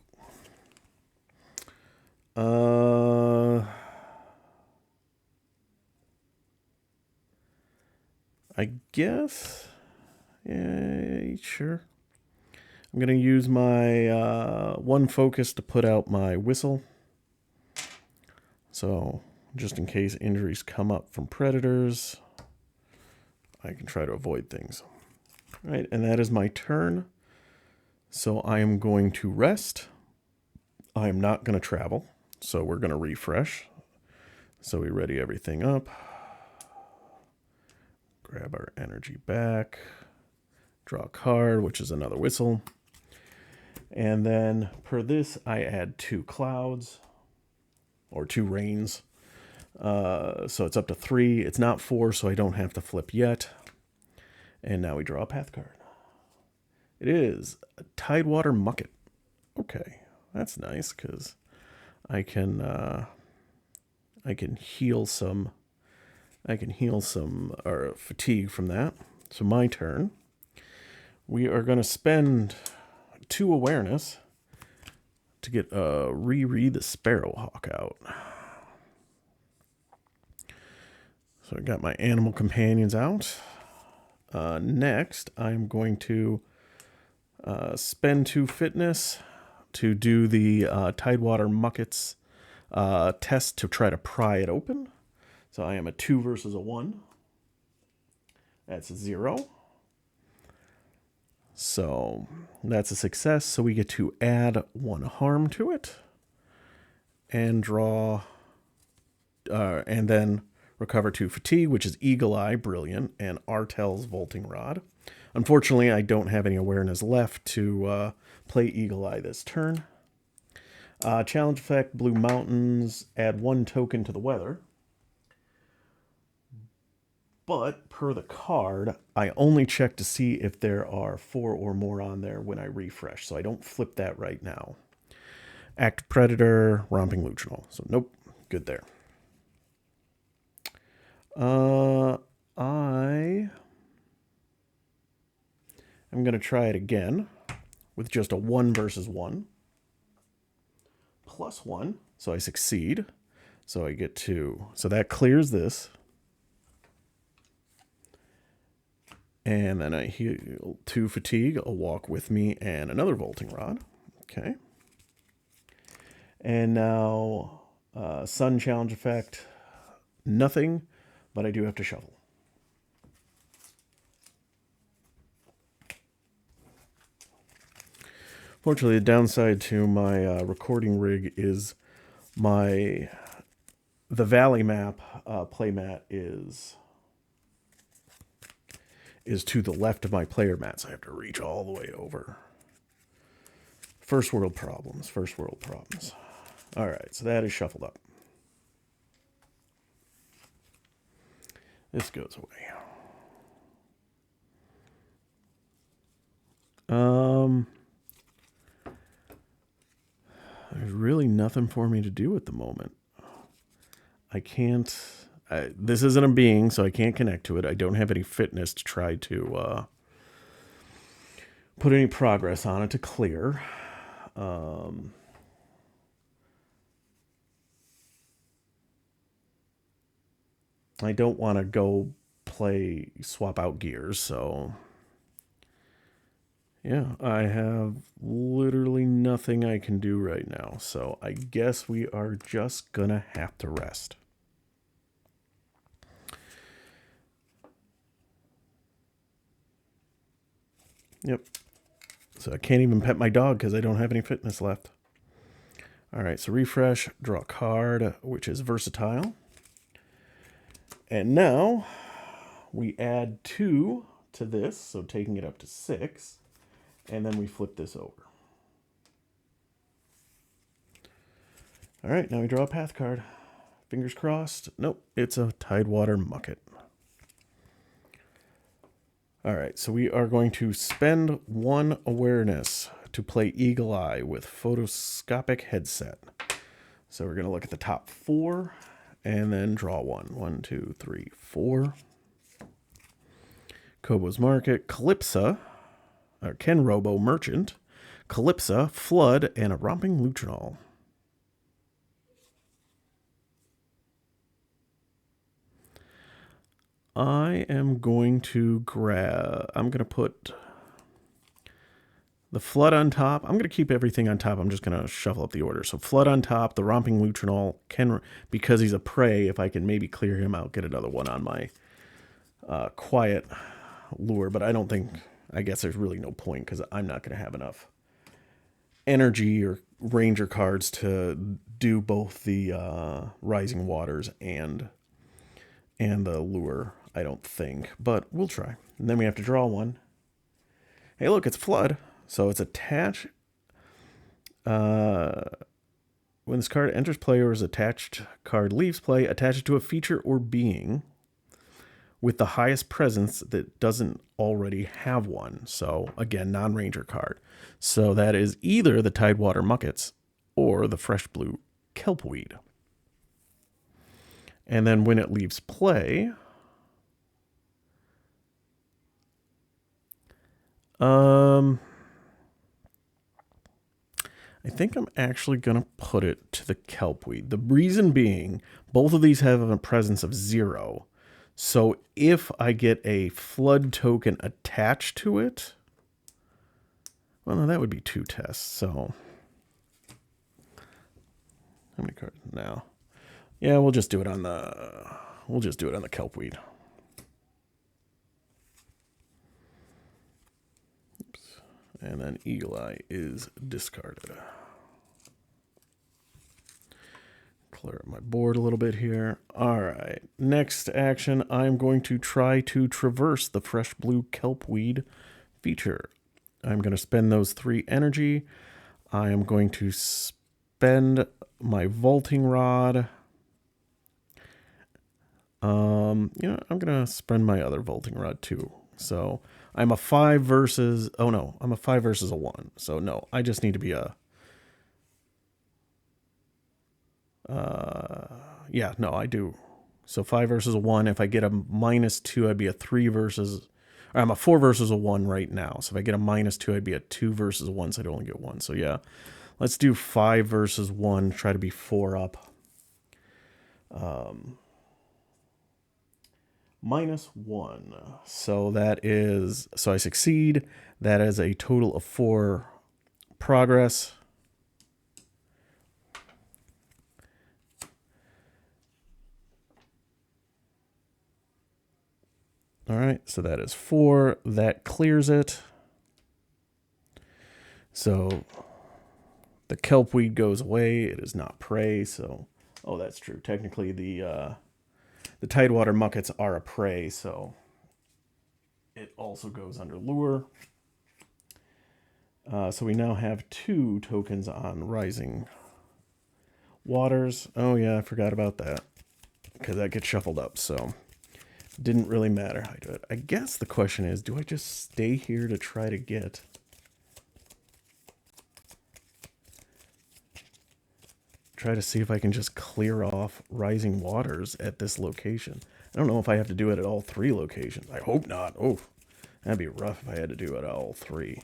I guess. Yeah, sure. I'm going to use my 1 focus to put out my whistle. So just in case injuries come up from predators, I can try to avoid things. All right, and that is my turn. So I am going to rest. I am not going to travel. So we're going to refresh. So we ready everything up. Grab our energy back. Draw a card, which is another whistle. And then per this, I add 2 clouds. Or 2 rains. So it's up to 3. It's not 4, so I don't have to flip yet. And now we draw a path card. It is a Tidewater Mucket. Okay, that's nice because I can heal some fatigue from that. So my turn. We are going to spend 2 awareness to get Riri the Sparrowhawk out. So I got my animal companions out. Next, I'm going to spend 2 fitness to do the Tidewater Muckets test to try to pry it open. So I am a 2 versus a 1. That's a 0. So that's a success. So we get to add 1 harm to it and draw, and then recover 2 fatigue, which is Eagle Eye, brilliant, and Artel's Vaulting Rod. Unfortunately, I don't have any awareness left to play Eagle Eye this turn. Challenge effect, Blue Mountains, add 1 token to the weather. But per the card, I only check to see if there are 4 or more on there when I refresh. So I don't flip that right now. Active Predator, Romping Lutrinol. So nope, good there. I'm going to try it again with just a 1 versus 1. +1, so I succeed. So I get 2. So that clears this. And then I heal 2 fatigue, a walk with me, and another Vaulting Rod. Okay. And now Sun Challenge effect, nothing, but I do have to shuffle. Fortunately, the downside to my recording rig is the Valley map playmat is to the left of my player mat, so I have to reach all the way over. First world problems. All right, so that is shuffled up. This goes away. There's really nothing for me to do at the moment. I can't... this isn't a being, so I can't connect to it. I don't have any fitness to try to put any progress on it to clear. I don't want to go swap out gears, so... Yeah, I have literally nothing I can do right now, so I guess we are just gonna have to rest. Yep. So I can't even pet my dog because I don't have any fitness left. All right, so refresh, draw a card, which is versatile. And now we add 2 to this, so taking it up to 6, and then we flip this over. All right, now we draw a path card. Fingers crossed. Nope, it's a Tidewater Mucket. All right, so we are going to spend 1 awareness to play Eagle Eye with photoscopic headset. So we're going to look at the top 4 and then draw 1. 1, 2, 3, 4. Kobo's Market, Calypsa, or Ken Robo Merchant, Calypsa, Flood, and a Romping Lutrinol. I am going to I'm going to put the Flood on top. I'm going to keep everything on top. I'm just going to shuffle up the order. So Flood on top, the Romping Lutrinol, because he's a prey, if I can maybe clear him out, get another one on my quiet lure. But I guess there's really no point because I'm not going to have enough energy or ranger cards to do both the Rising Waters and the lure, I don't think, but we'll try. And then we have to draw 1. Hey, look, it's Flood. So it's attached. When this card enters play or is attached card leaves play, attach it to a feature or being with the highest presence that doesn't already have one. So again, non-ranger card. So that is either the Tidewater Muckets or the Fresh Blue Kelpweed. And then when it leaves play, I think I'm actually going to put it to the Kelpweed. The reason being, both of these have a presence of 0. So if I get a Flood token attached to it, well, no, that would be 2 tests. So how many cards now? Yeah, we'll just do it on the Kelpweed. Oops. And then Eagle Eye is discarded. Clear up my board a little bit here. All right. Next action, I'm going to try to traverse the Fresh Blue Kelpweed feature. I'm going to spend those 3 energy. I am going to spend my Vaulting Rod. I'm going to spend my other Vaulting Rod too. So I'm a 5 versus... Oh, no. I'm a 5 versus a 1. So, no. I just need to be a... yeah, no, I do. So 5 versus a 1. If I get a -2, I'd be a 3 versus... Or I'm a 4 versus a 1 right now. So if I get a -2, I'd be a 2 versus a 1. So I'd only get 1. So, yeah. Let's do 5 versus 1. Try to be 4 up. -1. So that is... So I succeed. That is a total of 4 progress. All right, so that is 4. That clears it. So the Kelpweed goes away. It is not prey, so... Oh, that's true. Technically, the Tidewater Muckets are a prey, so it also goes under lure. So we now have 2 tokens on Rising Waters. Oh, yeah, I forgot about that, because that gets shuffled up, so... Didn't really matter how I do it. I guess the question is, do I just stay here to try to get... Try to see if I can just clear off Rising Waters at this location. I don't know if I have to do it at all 3 locations. I hope not. Oh, that'd be rough if I had to do it at all 3.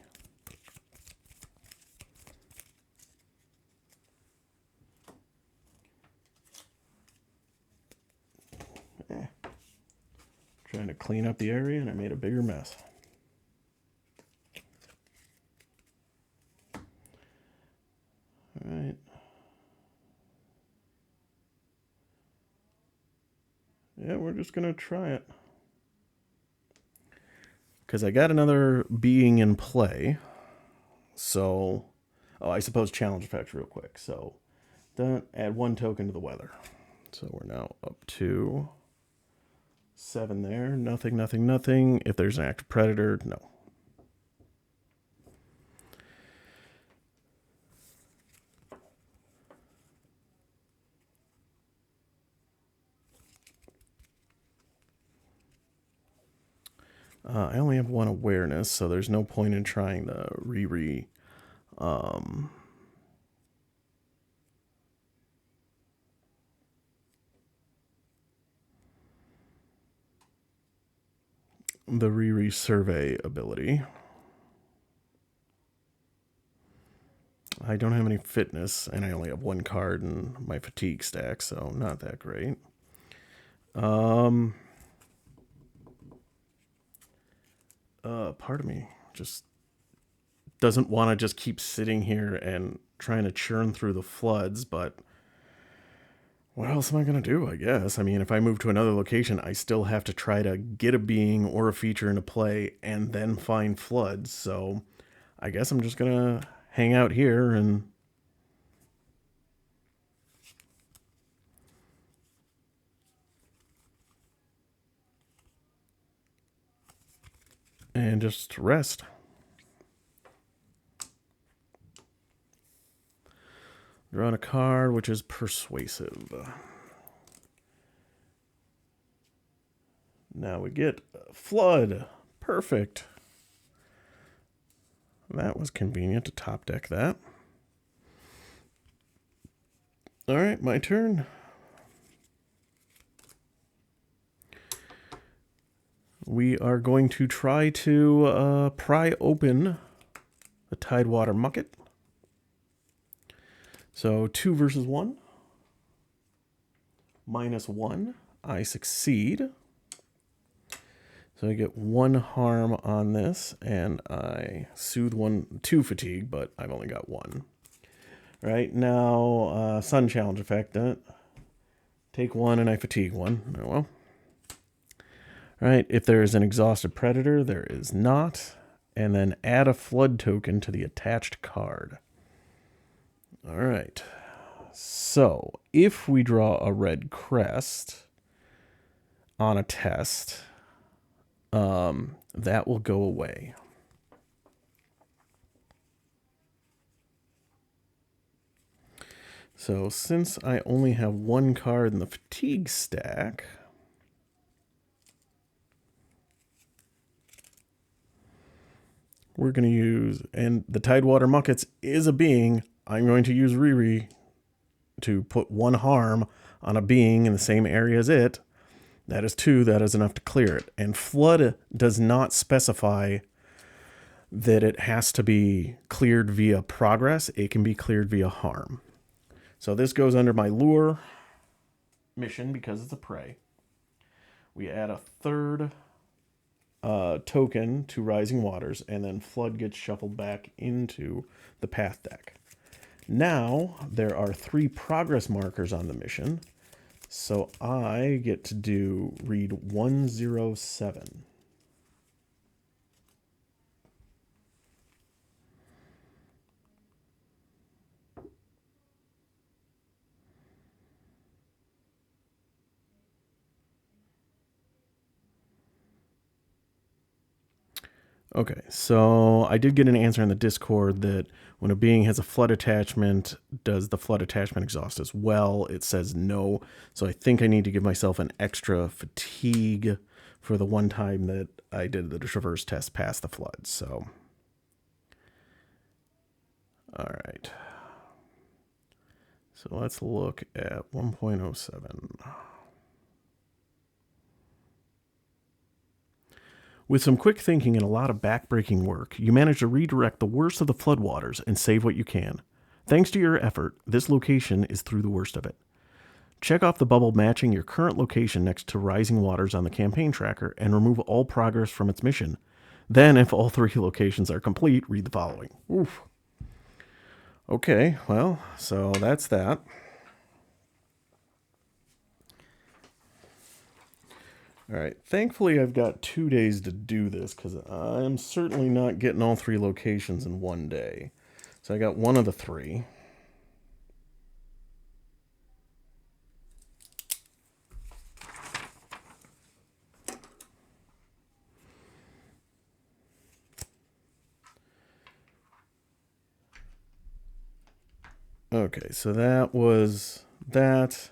Trying to clean up the area, and I made a bigger mess. Yeah, we're just going to try it. Because I got another being in play. So, I suppose challenge effects real quick. So, add 1 token to the weather. So we're now up to 7 there. Nothing, nothing, nothing. If there's an active predator, no. I only have 1 awareness, so there's no point in trying the re-re. The re-re survey ability. I don't have any fitness, and I only have 1 card in my fatigue stack, so not that great. Part of me just doesn't want to just keep sitting here and trying to churn through the floods, but what else am I going to do, I guess? I mean, if I move to another location, I still have to try to get a being or a feature into play and then find floods, so I guess I'm just going to hang out here and just rest. Drawing a card, which is persuasive. Now we get flood. Perfect. That was convenient to top deck that. All right, my turn. We are going to try to pry open the Tidewater Mucket. So 2 versus 1. -1. I succeed. So I get 1 harm on this, and I soothe 2 fatigue, but I've only got 1. Right now, Sun Challenge effect. Take 1 and I fatigue 1. Oh well. All right, if there is an exhausted predator, there is not. And then add a flood token to the attached card. All right. So if we draw a red crest on a test, that will go away. So since I only have 1 card in the fatigue stack, we're going to use, and the Tidewater Muckets is a being, I'm going to use Riri to put 1 harm on a being in the same area as it. That is 2, that is enough to clear it. And Flood does not specify that it has to be cleared via progress. It can be cleared via harm. So this goes under my lure mission because it's a prey. We add a 3rd token to Rising Waters, and then Flood gets shuffled back into the path deck. Now there are 3 progress markers on the mission, so I get to read 107. Okay, so I did get an answer in the Discord that when a being has a flood attachment, does the flood attachment exhaust as well? It says no, so I think I need to give myself an extra fatigue for the one time that I did the traverse test past the flood, so. All right. So let's look at 1.07. With some quick thinking and a lot of backbreaking work, you manage to redirect the worst of the floodwaters and save what you can. Thanks to your effort, this location is through the worst of it. Check off the bubble matching your current location next to Rising Waters on the campaign tracker and remove all progress from its mission. Then, if all 3 locations are complete, read the following. Oof. Okay, well, so that's that. All right. Thankfully, I've got 2 days to do this because I'm certainly not getting all 3 locations in one day. So I got one of the 3. Okay, so that was that.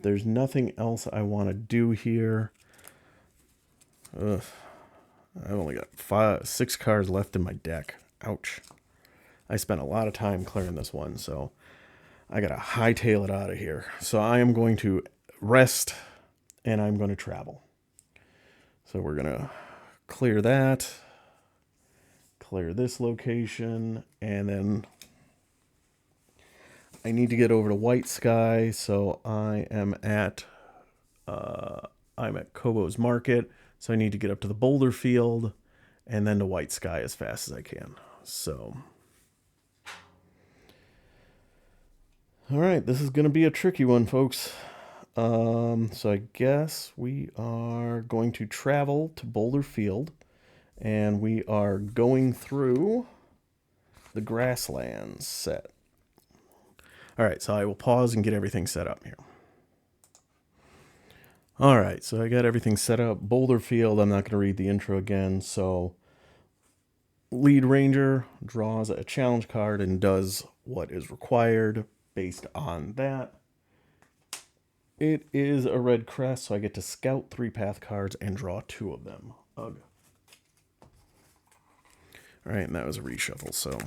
There's nothing else I want to do here. Ugh. I've only got 6 cards left in my deck. Ouch. I spent a lot of time clearing this one, so I gotta hightail it out of here. So I am going to rest, and I'm going to travel. So we're gonna clear that, clear this location, and then I need to get over to White Sky, so I am at Kobo's Market, so I need to get up to the Boulder Field and then to White Sky as fast as I can. So, all right, this is going to be a tricky one, folks. So I guess we are going to travel to Boulder Field, and we are going through the Grasslands set. All right, so I will pause and get everything set up here. All right, so I got everything set up. Boulder Field, I'm not going to read the intro again. So lead ranger draws a challenge card and does what is required based on that. It is a red crest, so I get to scout 3 path cards and draw 2 of them. Ugh. All right, and that was a reshuffle, so...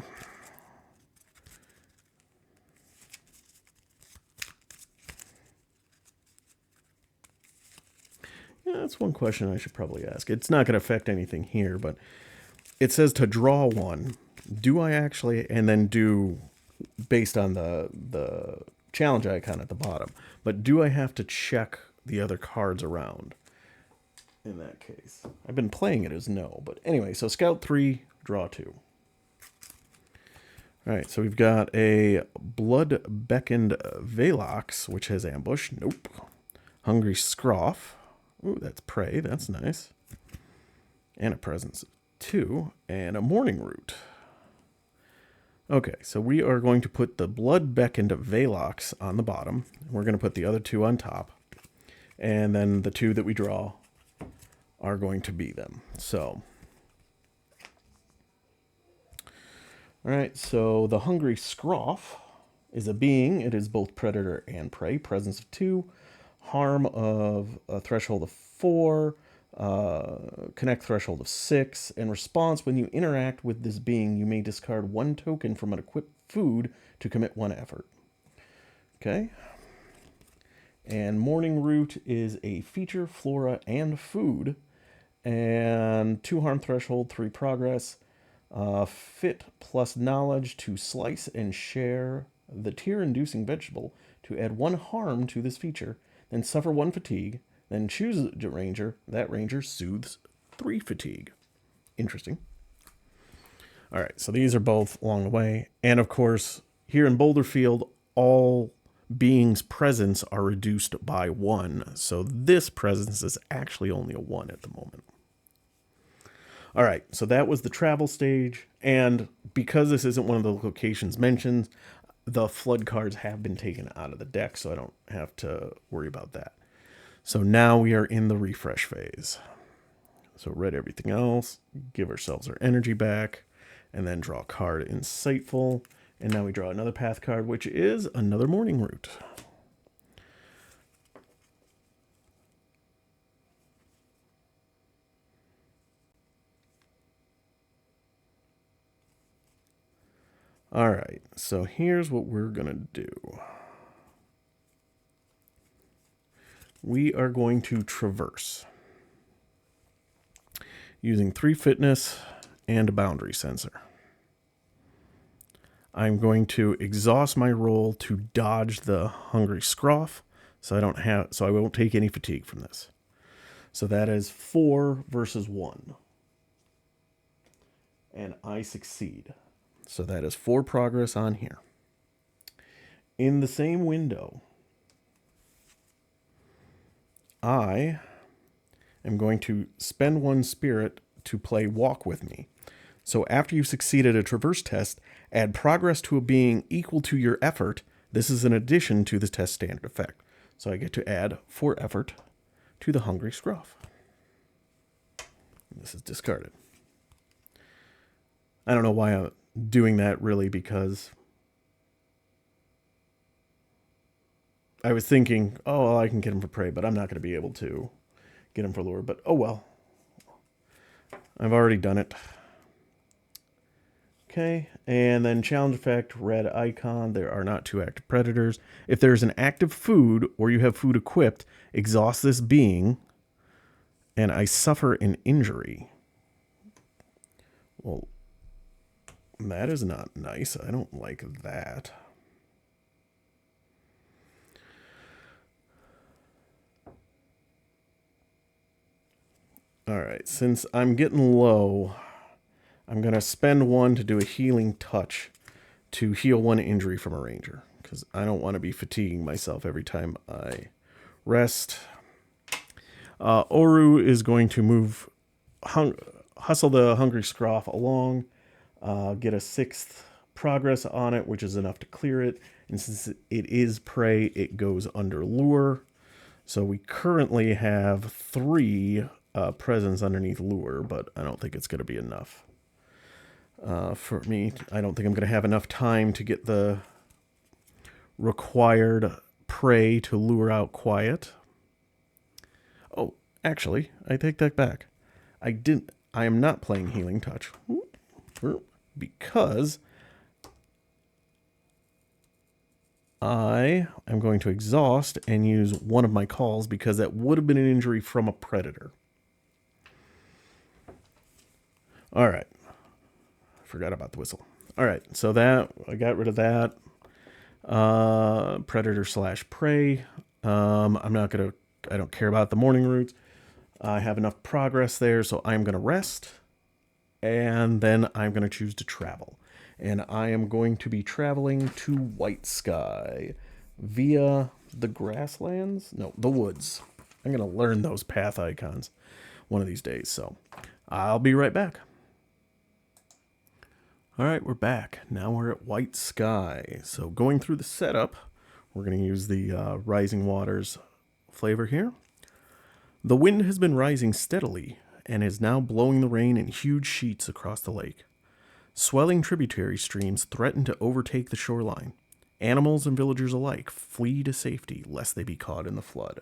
yeah, that's one question I should probably ask. It's not going to affect anything here, but it says to draw 1. Do I actually, and then do, based on the challenge icon at the bottom, but do I have to check the other cards around in that case? I've been playing it as no, but anyway, so scout 3, draw 2. All right, so we've got a blood-beckoned Velox, which has ambush. Nope. Hungry Scroff. Ooh, that's prey. That's nice. And a presence of 2. And a morning root. Okay, so we are going to put the blood-beckoned Velox on the bottom. We're going to put the other 2 on top. And then the 2 that we draw are going to be them. So... all right, so the Hungry Scroff is a being. It is both predator and prey. Presence of 2, harm of a threshold of 4, connect threshold of 6, and response: when you interact with this being, you may discard 1 token from an equipped food to commit 1 effort. Okay. And Morning Root is a feature, flora, and food, and 2 harm threshold, 3 progress. Fit plus knowledge to slice and share the tear-inducing vegetable to add 1 harm to this feature, then suffer 1 fatigue, then choose a ranger. That ranger soothes 3 fatigue. Interesting. All right, so these are both along the way. And of course, here in Boulder Field, all beings' presence are reduced by 1. So this presence is actually only a 1 at the moment. All right, so that was the travel stage, and because this isn't one of the locations mentioned, the flood cards have been taken out of the deck, so I don't have to worry about that. So now we are in the refresh phase. So read everything else, give ourselves our energy back, and then draw a card, Insightful, and now we draw another path card, which is another Morning Root. All right, so here's what we're going to do. We are going to traverse using 3 fitness and a boundary sensor. I'm going to exhaust my roll to dodge the Hungry Scroff, so I won't take any fatigue from this. So that is 4 versus 1. And I succeed. So that is 4 progress on here. In the same window, I am going to spend 1 spirit to play Walk With Me. So after you've succeeded a traverse test, add progress to a being equal to your effort. This is in addition to the test standard effect. So I get to add 4 effort to the Hungry Scruff. This is discarded. I don't know why I'm doing that really, because I was thinking, oh, well, I can get him for prey, but I'm not going to be able to get him for lure. But oh well. I've already done it. Okay, and then challenge effect, red icon. There are not 2 active predators. If there's an active food or you have food equipped, exhaust this being, and I suffer an injury. Well, that is not nice. I don't like that. All right, since I'm getting low, I'm going to spend 1 to do a healing touch to heal 1 injury from a ranger, because I don't want to be fatiguing myself every time I rest. Oru is going to move, hustle the Hungry Scruff along, get a 6th progress on it, which is enough to clear it. And since it is prey, it goes under lure. So we currently have 3 presents underneath lure, but I don't think it's going to be enough. For me, I don't think I'm going to have enough time to get the required prey to lure out quiet. Oh, actually, I take that back. I am not playing Healing Touch because I am going to exhaust and use 1 of my calls, because that would have been an injury from a predator. All right. Forgot about the whistle. All right, so that I got rid of that. Predator / prey. I'm not gonna. I don't care about the morning routes. I have enough progress there, so I'm gonna rest, and then I'm gonna choose to travel, and I am going to be traveling to White Sky via the grasslands. No, the woods. I'm gonna learn those path icons one of these days. So I'll be right back. All right, we're back. Now we're at White Sky. So going through the setup, we're going to use the Rising Waters flavor here. The wind has been rising steadily and is now blowing the rain in huge sheets across the lake. Swelling tributary streams threaten to overtake the shoreline. Animals and villagers alike flee to safety lest they be caught in the flood.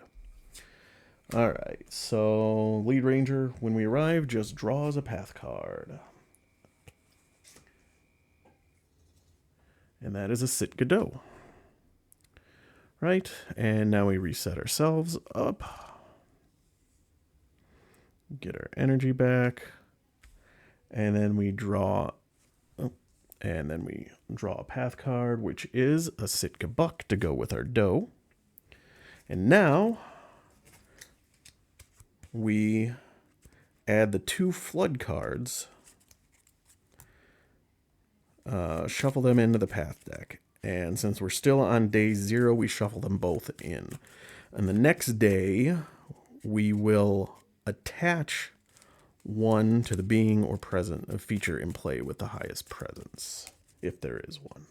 All right, so lead ranger, when we arrive, just draws a path card. And that is a Sitka Doe. Right, and now we reset ourselves up. Get our energy back. And then we draw a path card, which is a Sitka Buck to go with our doe. And now we add the 2 flood cards. Shuffle them into the path deck. And since we're still on day 0, we shuffle them both in. And the next day, we will attach 1 to the being or present, a feature in play with the highest presence, if there is one.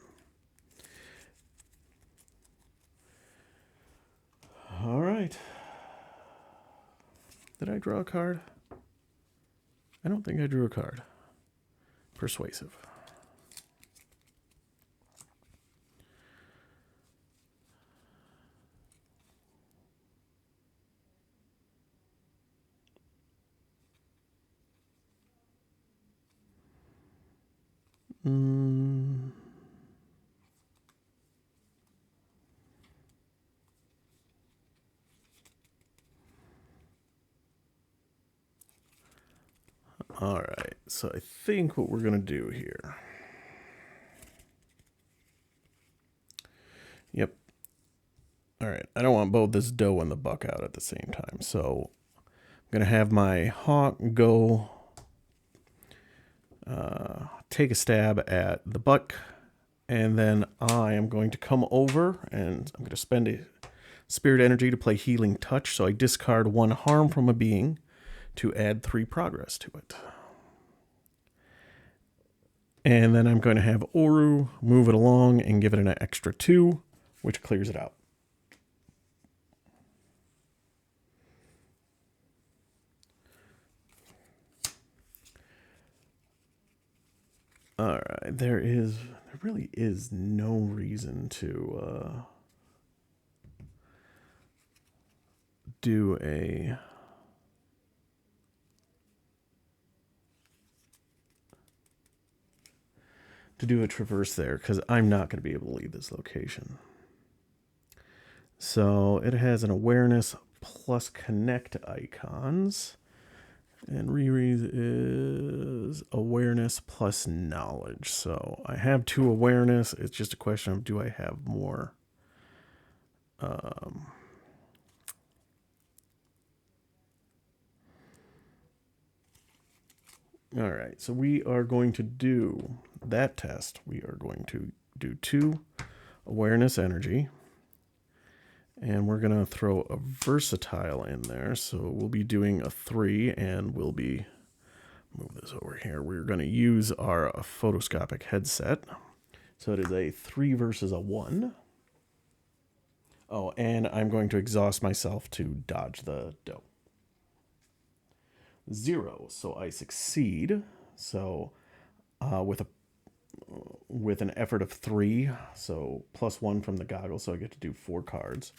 All right. Did I draw a card? I don't think I drew a card. Persuasive. All right, so I think what we're going to do here. Yep. All right, I don't want both this doe and the buck out at the same time, so I'm going to have my hawk go take a stab at the buck, and then I am going to come over and I'm going to spend a spirit energy to play Healing Touch, so I discard 1 harm from a being, to add 3 progress to it. And then I'm going to have Oru move it along and give it an extra 2, which clears it out. All right, there really is no reason to do a traverse there, because I'm not going to be able to leave this location. So it has an awareness plus connect icons. And Riri's is awareness plus knowledge. So I have 2 awareness. It's just a question of, do I have more? All right, so we are going to do that test. We are going to do 2 awareness energy. And we're going to throw a versatile in there. So we'll be doing a 3, and we'll be, move this over here. We're going to use our photoscopic headset. So it is a 3 versus a 1. Oh, and I'm going to exhaust myself to dodge the dough. 0, so I succeed. So with an effort of 3, so plus 1 from the goggle, so I get to do 4 cards.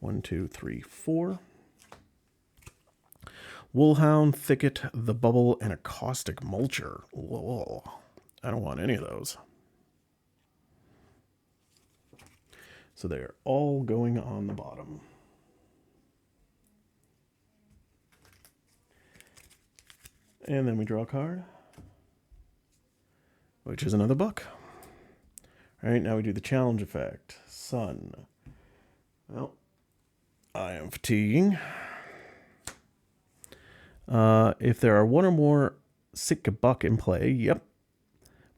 1, 2, 3, 4. Woolhound, Thicket, the Bubble, and a Caustic Mulcher. Whoa, I don't want any of those. So they're all going on the bottom. And then we draw a card, which is another buck. All right, now we do the challenge effect. Sun. Well, I am fatiguing. If there are 1 or more Sitka Buck in play, yep,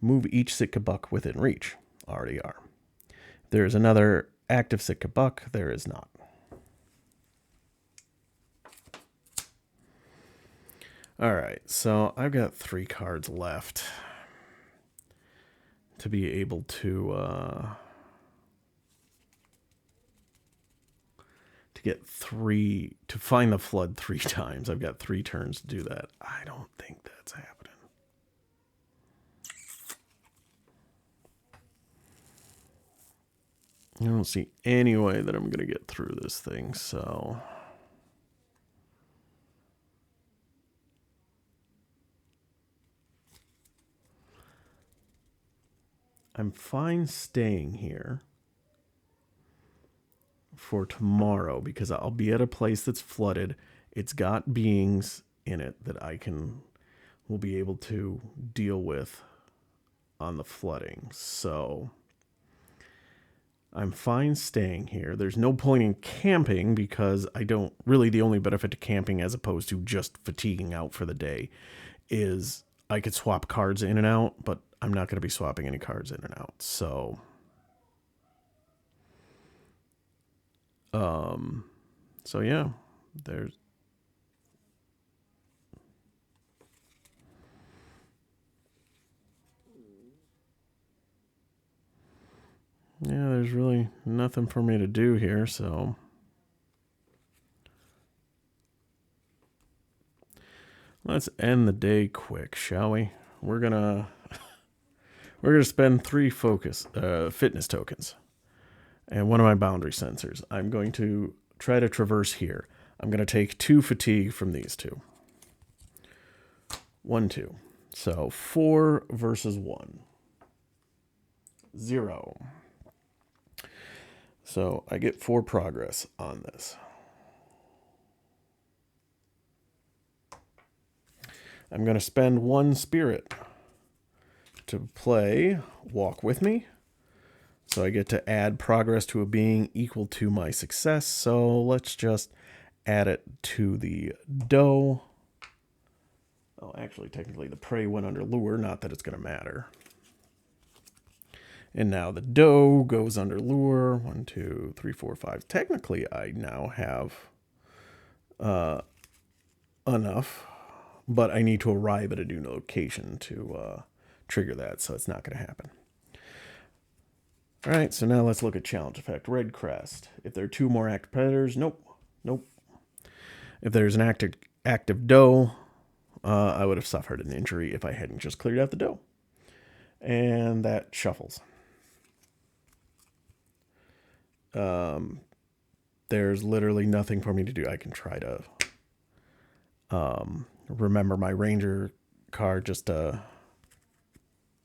move each Sitka Buck within reach. Already are. If there is another active Sitka Buck, there is not. All right, so I've got 3 cards left to be able to get 3, to find the flood 3 times. I've got 3 turns to do that. I don't think that's happening. I don't see any way that I'm going to get through this thing, so I'm fine staying here for tomorrow because I'll be at a place that's flooded. It's got beings in it that will be able to deal with on the flooding. So I'm fine staying here. There's no point in camping because the only benefit to camping as opposed to just fatiguing out for the day is I could swap cards in and out, but I'm not going to be swapping any cards in and out. So yeah, there's really nothing for me to do here, so let's end the day quick, shall we? We're gonna spend 3 fitness tokens and 1 of my boundary sensors. I'm going to try to traverse here. I'm going to take 2 fatigue from these 2. 1, 2. So 4 versus 1. 0. So I get 4 progress on this. I'm going to spend 1 spirit to play Walk With Me. So I get to add progress to a being equal to my success. So let's just add it to the doe. Oh, actually, technically the prey went under lure, not that it's going to matter. And now the doe goes under lure. 1, 2, 3, 4, 5. Technically, I now have enough but I need to arrive at a new location to trigger that, so it's not going to happen. All right, so now let's look at challenge effect. Red crest. If there are 2 more active predators, nope. If there's an active doe, I would have suffered an injury if I hadn't just cleared out the doe. And that shuffles. There's literally nothing for me to do. I can try to remember my ranger card just to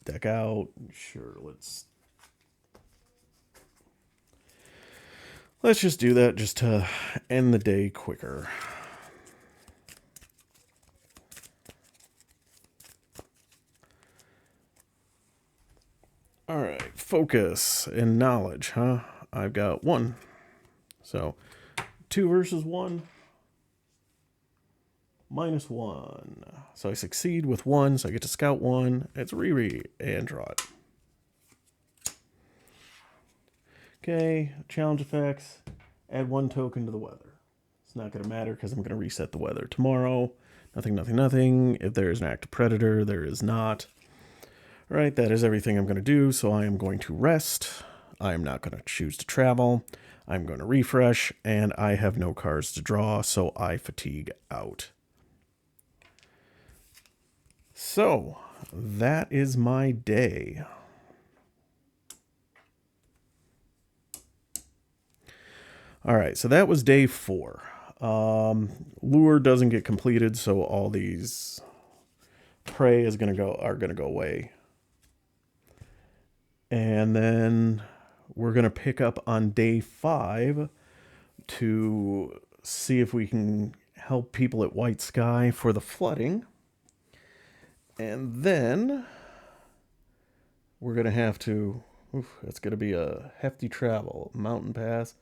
deck out. Sure, let's just do that just to end the day quicker. All right, focus and knowledge, huh? I've got 1. So 2 versus 1. -1. So I succeed with 1, so I get to scout 1. It's Riri and draw it. Okay, challenge effects. Add 1 token to the weather. It's not going to matter because I'm going to reset the weather tomorrow. Nothing. If there is an active predator, there is not. All right, that is everything I'm going to do, so I am going to rest. I am not going to choose to travel. I'm going to refresh, and I have no cards to draw, so I fatigue out. So, that is my day. All right, so that was day 4. Lure doesn't get completed, so all these prey are gonna go away. And then we're gonna pick up on day 5 to see if we can help people at White Sky for the flooding. And then we're gonna have to. It's gonna be a hefty travel. Mountain Pass.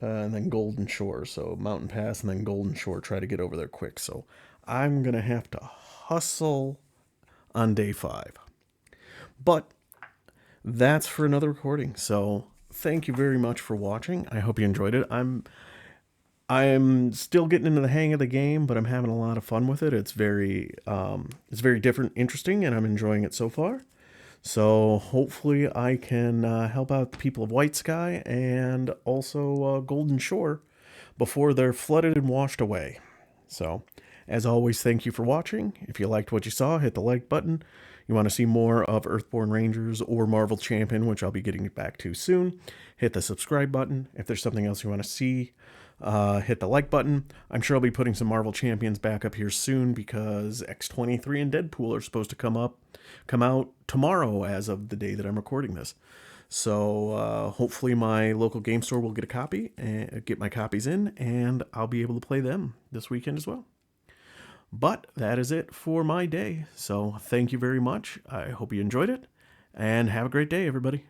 And then Golden Shore. So Mountain Pass and then Golden Shore. Try to get over there quick. So I'm going to have to hustle on day 5. But that's for another recording. So thank you very much for watching. I hope you enjoyed it. I'm still getting into the hang of the game, but I'm having a lot of fun with it. It's very different, interesting, and I'm enjoying it so far. So hopefully I can help out the people of White Sky and also Golden Shore before they're flooded and washed away. So, as always, thank you for watching. If you liked what you saw, hit the like button. You want to see more of Earthborne Rangers or Marvel Champion, which I'll be getting back to soon, hit the subscribe button. If there's something else you want to see, hit the like button. I'm sure I'll be putting some Marvel Champions back up here soon because X-23 and Deadpool are supposed to come out tomorrow as of the day that I'm recording this. So hopefully my local game store will get a copy and get my copies in, and I'll be able to play them this weekend as well. But that is it for my day. So thank you very much. I hope you enjoyed it, and have a great day, everybody.